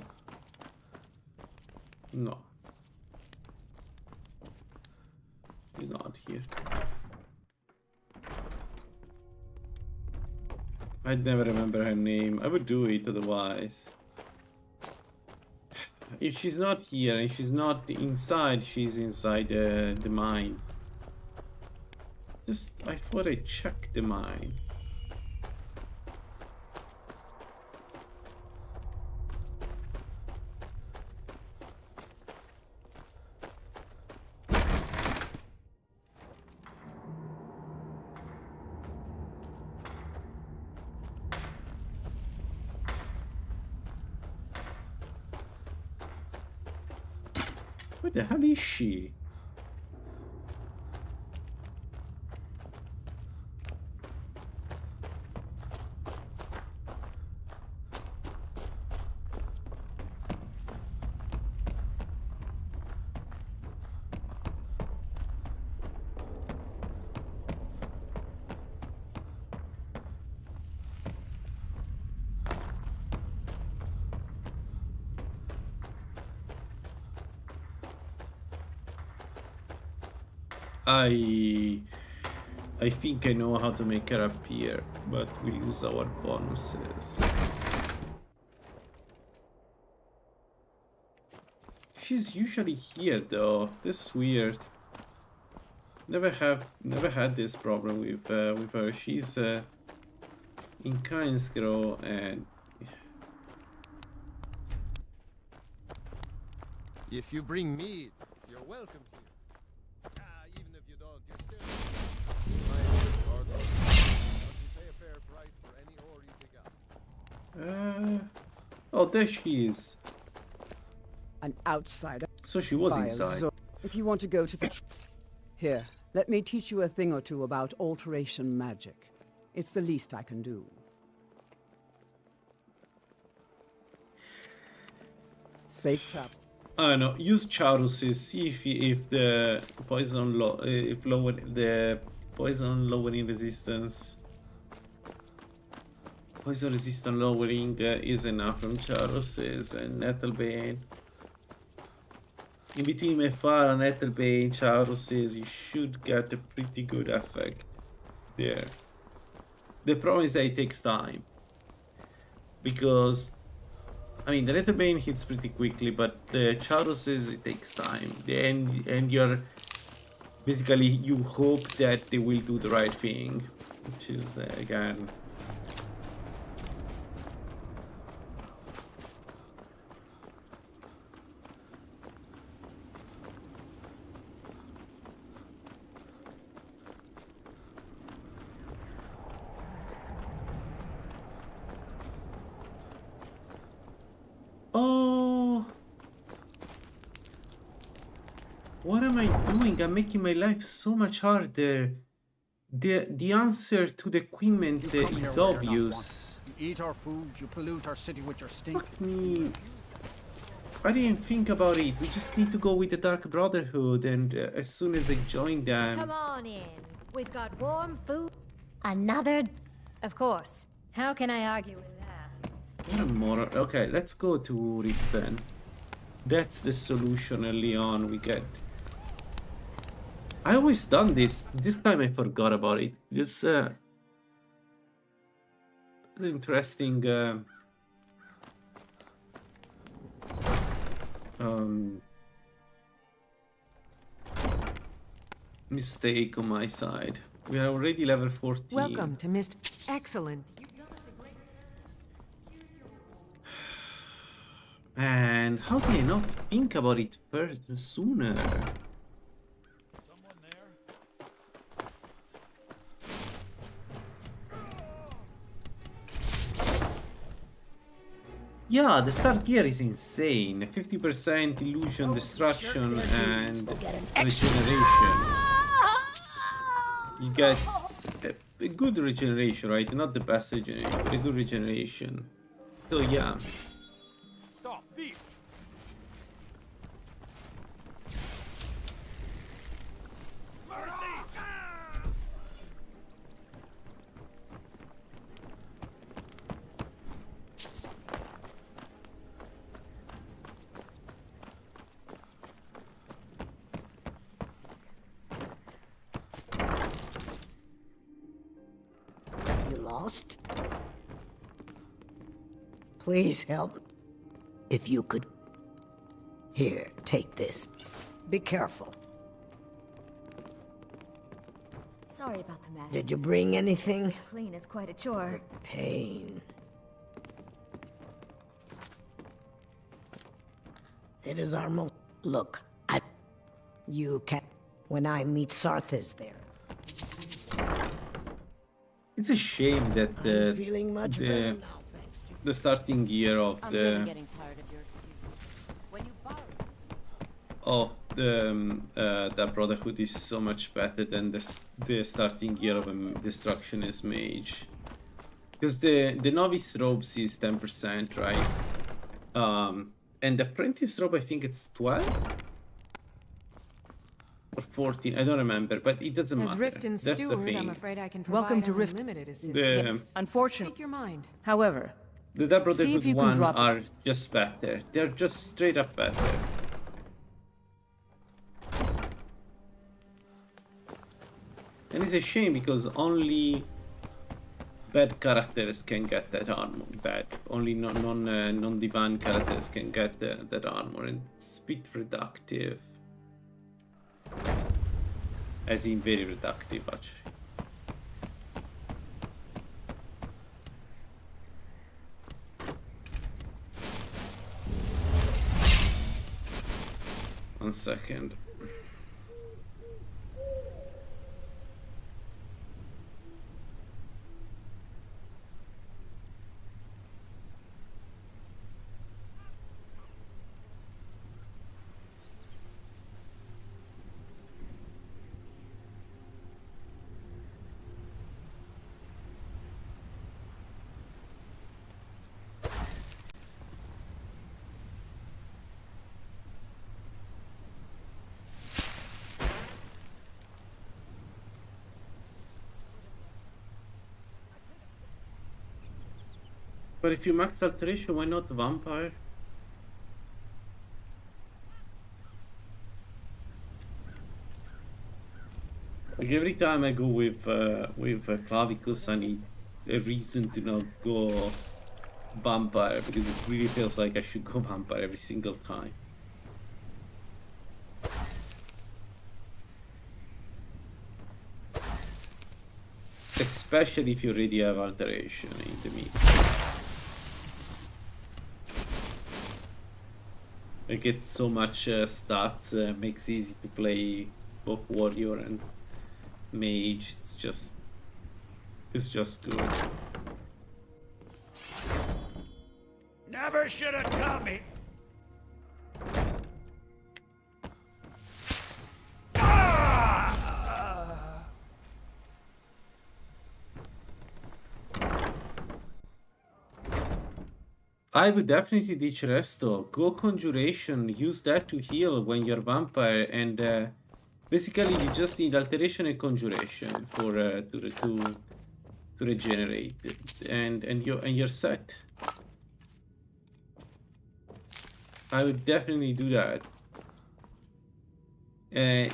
No. He's not here. I'd never remember her name. I would do it otherwise. If she's not here and she's not inside, she's inside the mine. I thought I checked the mine. Where the hell is she? I think I know how to make her appear, but we'll use our bonuses. She's usually here though. This is weird. Never had this problem with her. She's in Kainsgrove and If you bring meat, you're welcome here. Even if you don't, you're still. You pay a fair price for any ore you pick up. oh, there she is. An outsider. So she was by a inside. If you want to go to the... Here, let me teach you a thing or two about alteration magic. It's the least I can do. Safe travel. I don't know. Use Charuses. See if the poison the poison lowering resistance. Poison resistance lowering is enough from Charuses and Nettlebane. in between Mefar and Etherbane, Chauro says you should get a pretty good effect there. The problem is that it takes time. Because, I mean, the Etherbane hits pretty quickly, but the Chauro says it takes time. And you're... Basically, you hope that they will do the right thing. Which is, again... Oh, what am I doing? I'm making my life so much harder. The answer to the equipment is obvious. You eat our food, you pollute our city with your stink. Fuck me. I didn't think about it. We just need to go with the Dark Brotherhood, and as soon as I join them... Come on in. We've got warm food. Another... Of course. How can I argue with that? What a moron. Okay, let's go to Rift then. That's the solution early on we get. I always done this. This time I forgot about it. This interesting mistake on my side. We are already level 14. Welcome to Mist. Excellent. And how did I not think about it sooner? Yeah, the start gear is insane. 50% illusion, destruction, and regeneration. You get a good regeneration, right? Not the best regeneration, but a good regeneration. So yeah. Stop, thief! Lost? Please help. If you could... Here, take this. Be careful. Sorry about the mess. Did you bring anything? Clean is quite a chore. Pain. It is our most... Look, You can... When I meet Sarthis there. It's a shame that feeling much better now, the starting gear of I'm the really getting tired of your excuses. When you borrow that Brotherhood is so much better than the starting gear of a Destructionist Mage, because the Novice robes is 10%, right? And the Apprentice robe, I think it's 12 or 14, I don't remember, but it doesn't As matter. Rift and That's the Steward, thing. I'm afraid I can provide Welcome to only Rift. limited assistance. Unfortunately, Take your mind. however, The Dark see if Brotherhood you can 1 drop it. are just better. They're just straight up better. And it's a shame because only bad characters can get that armor. Only non-divine characters can get that armor, and it's a bit reductive. As in very reductive, actually. One second. But if you max alteration, why not vampire? Like every time I go with Clavicus, I need a reason to not go vampire, because it really feels like I should go vampire every single time. Especially if you already have alteration in the mix. I get so much stats, makes it easy to play both warrior and mage. It's just good. Never should have come here. I would definitely ditch Resto. Go Conjuration, use that to heal when you're vampire, and basically you just need Alteration and Conjuration for to regenerate, and you're set. I would definitely do that. Again,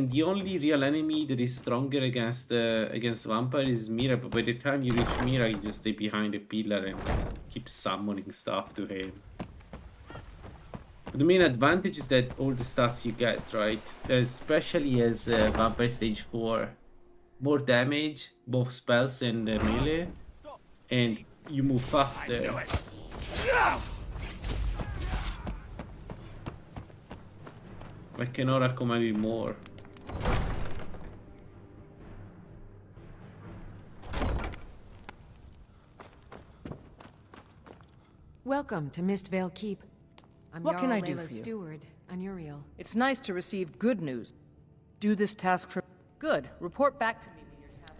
the only real enemy that is stronger against vampire is Mira, but by the time you reach Mira, you just stay behind a pillar and keep summoning stuff to him. But the main advantage is that all the stats you get, right? Especially as vampire stage 4, more damage, both spells and melee, and you move faster. I cannot recommend you more. Welcome to Mistvale Keep. I'm What can I Jarl do Layla's for you? steward, Anuriel. It's nice to receive good news. Do this task for... Good. Report back to me when your task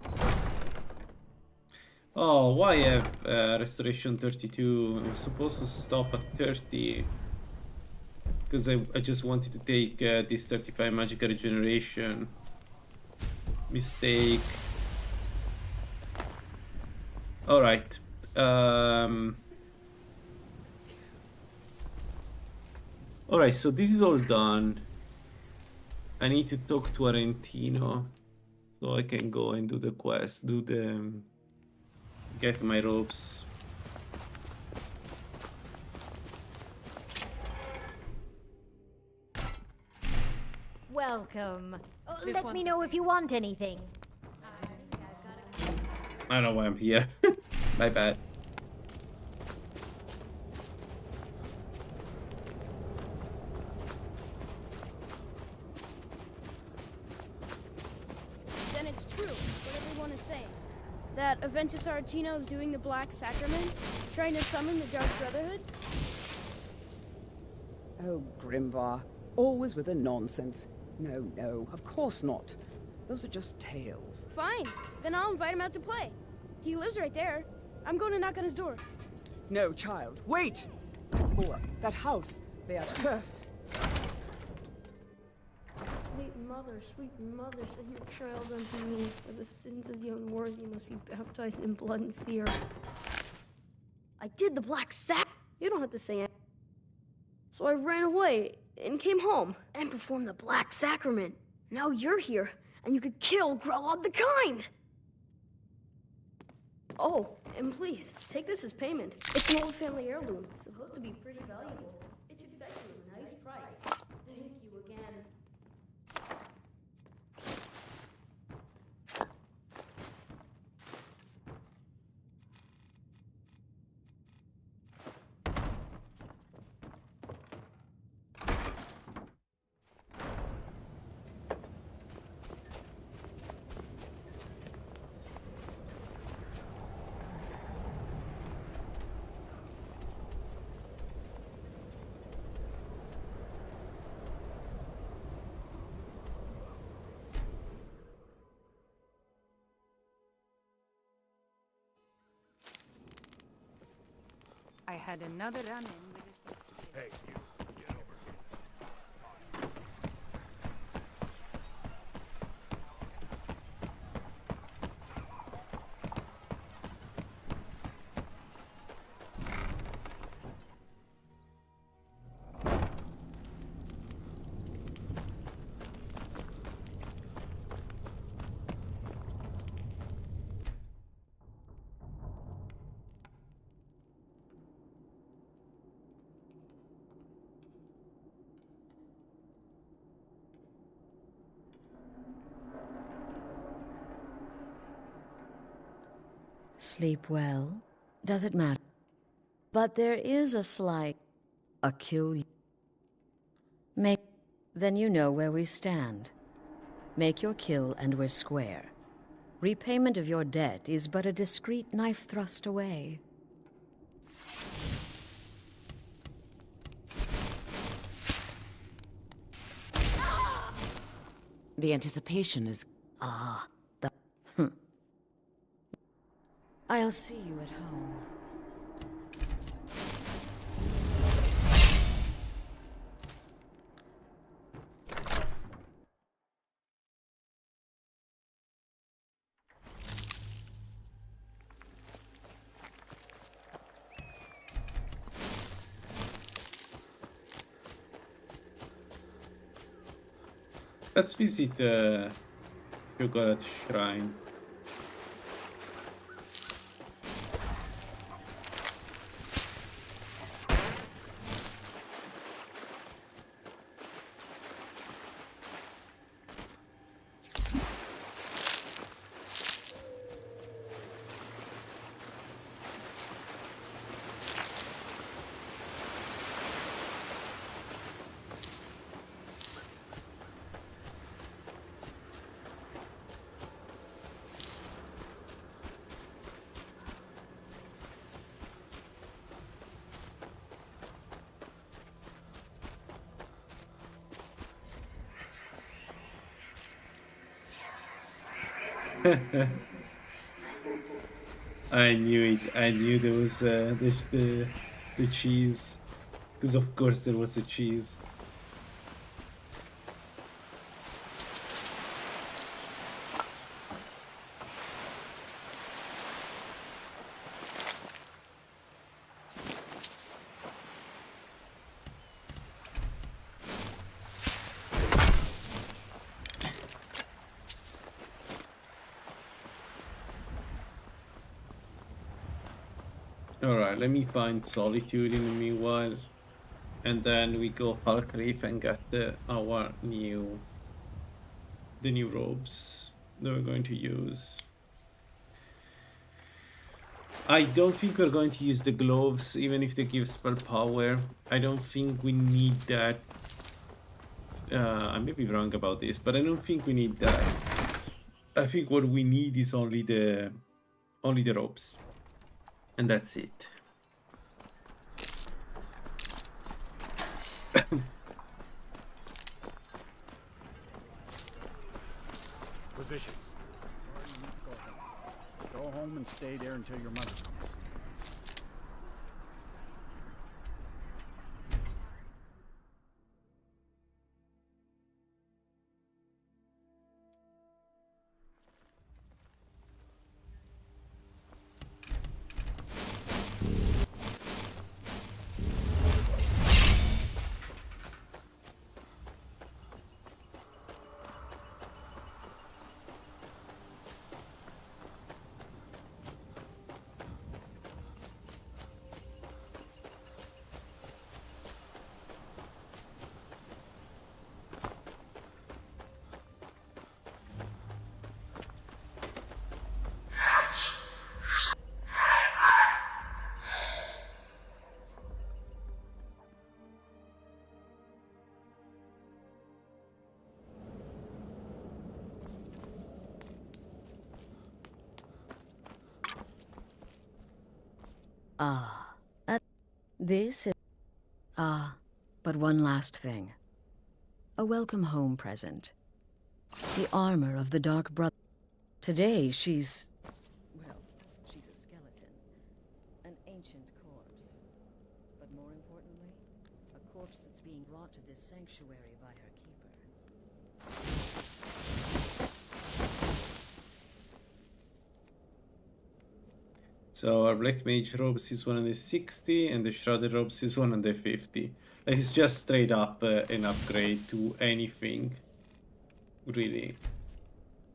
is complete. Oh, why have restoration 32? I was supposed to stop at 30. Because I just wanted to take this 35 magical regeneration. Mistake. Alright. Alright, so this is all done. I need to talk to Arentino so I can go and do the quest, get my robes. Welcome. This Let me know if you want anything. I don't know why I'm here. My bad. Then it's true, what everyone is saying. That Aventus Aretino is doing the Black Sacrament, trying to summon the Dark Brotherhood? Oh, Grimvar. Always with the nonsense. No, no, of course not. Those are just tales. Fine, then I'll invite him out to play. He lives right there. I'm going to knock on his door. No, child, wait! That door, that house, they are cursed. Sweet mother, send your child unto me, for the sins of the unworthy must be baptized in blood and fear. I did the Black Sac. You don't have to say it. So I ran away and came home and performed the Black Sacrament. Now you're here, and you could kill Grelod the Kind. Oh, and please, take this as payment. It's an old family heirloom. It's supposed to be pretty valuable. It should fetch you a nice price. Thank you again. I had another run-in with a... Hey, you. Get over here. Sleep well? Does it matter? But there is a slight... a kill you. Then you know where we stand. Make your kill and we're square. Repayment of your debt is but a discreet knife thrust away. The anticipation is... I'll see you at home. Let's visit the Sheogorath shrine. I knew it. I knew there was the cheese, because of course there was a cheese. Alright, let me find Solitude in the meanwhile. And then we go Hulk Reef and get the new robes that we're going to use. I don't think we're going to use the gloves, even if they give spell power. I don't think we need that. I may be wrong about this, but I don't think we need that. I think what we need is only the robes. And that's it. Positions. Go home and stay there until your mother comes. This is... but one last thing. A welcome home present. The armor of the Dark Brother. Today she's... well, she's a skeleton. An ancient corpse. But more importantly, a corpse that's being brought to this sanctuary by her keeper. So our Black Mage robes is 160 and the Shrouded robes is 150. Like it's just straight up an upgrade to anything, really.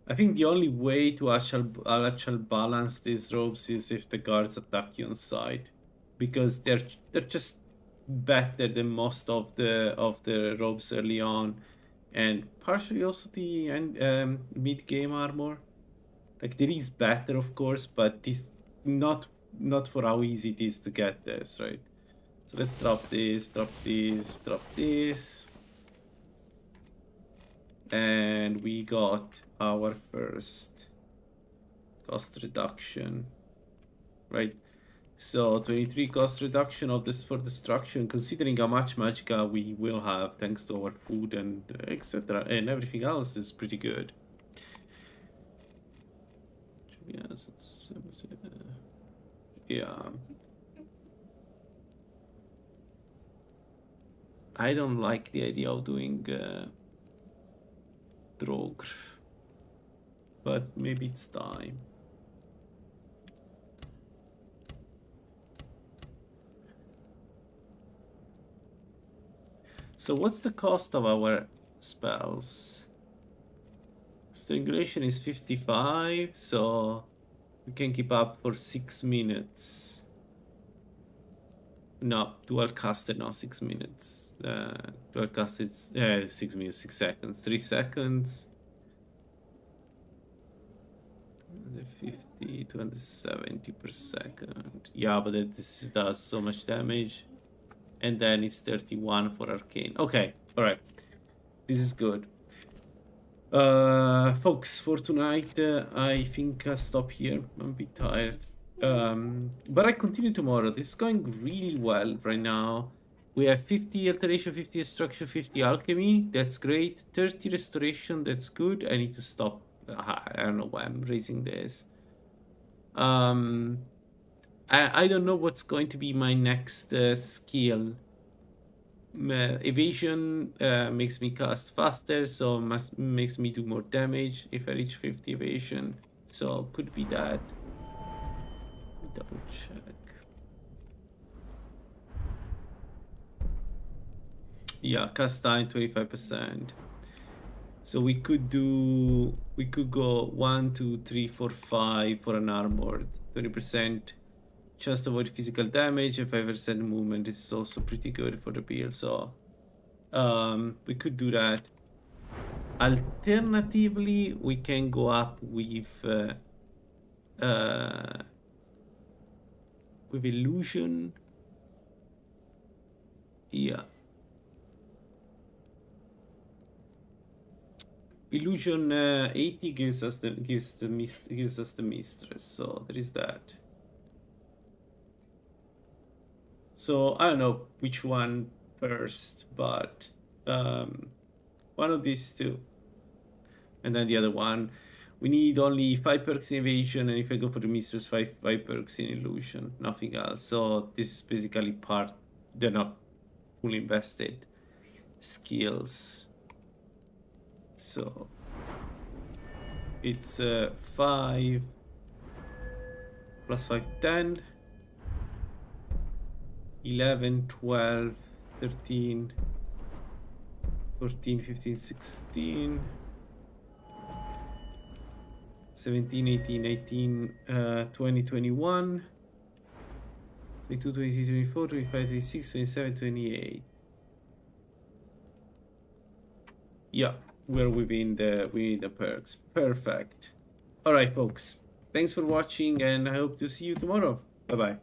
I think the only way to actual balance these robes is if the guards attack you on sight, because they're just better than most of the robes early on, and partially also the mid game armor. Like there is better, of course, but this not for how easy it is to get this, right? So let's drop this, drop this, drop this. And we got our first cost reduction, right? So 23 cost reduction of this for destruction, considering how much magicka we will have thanks to our food and etc. and everything else is pretty good. Yeah. I don't like the idea of doing Drogr, but maybe it's time. So what's the cost of our spells? Strangulation is 55, so we can keep up for 6 minutes. No, dual caster, no, 6 minutes. Dual caster is 6 minutes, 6 seconds, 3 seconds. 150, 270 per second. Yeah, but this does so much damage. And then it's 31 for arcane. Okay, alright. This is good. Folks, for tonight, I think I'll stop here. I'm a bit tired. But I continue tomorrow. This is going really well right now. We have 50 alteration, 50 destruction, 50 alchemy. That's great. 30 restoration. That's good. I need to stop. I don't know why I'm raising this. I don't know what's going to be my next skill. Evasion makes me cast faster, so makes me do more damage if I reach 50 evasion. So could be that. Double check. Yeah, cast time 25%. So we could go 1, 2, 3, 4, 5 for an armored. 20% chance to avoid physical damage and 5% movement. This is also pretty good for the build, so we could do that. Alternatively, we can go up with illusion. Yeah. Illusion 80 gives us the mistress, so there is that. So I don't know which one first, but one of these two, and then the other one. We need only 5 perks in evasion, and if I go for the mistress, 5 perks in illusion, nothing else. So this is basically part. They're not fully invested skills. So it's 5 plus 5, 10, 11, 12, 13, 14, 15, 16, 17, 18, 19, 20, 21, 22, 23, 24, 25, 26, 27, 28. Yeah. We're within the perks. Perfect. All right, folks. Thanks for watching, and I hope to see you tomorrow. Bye-bye.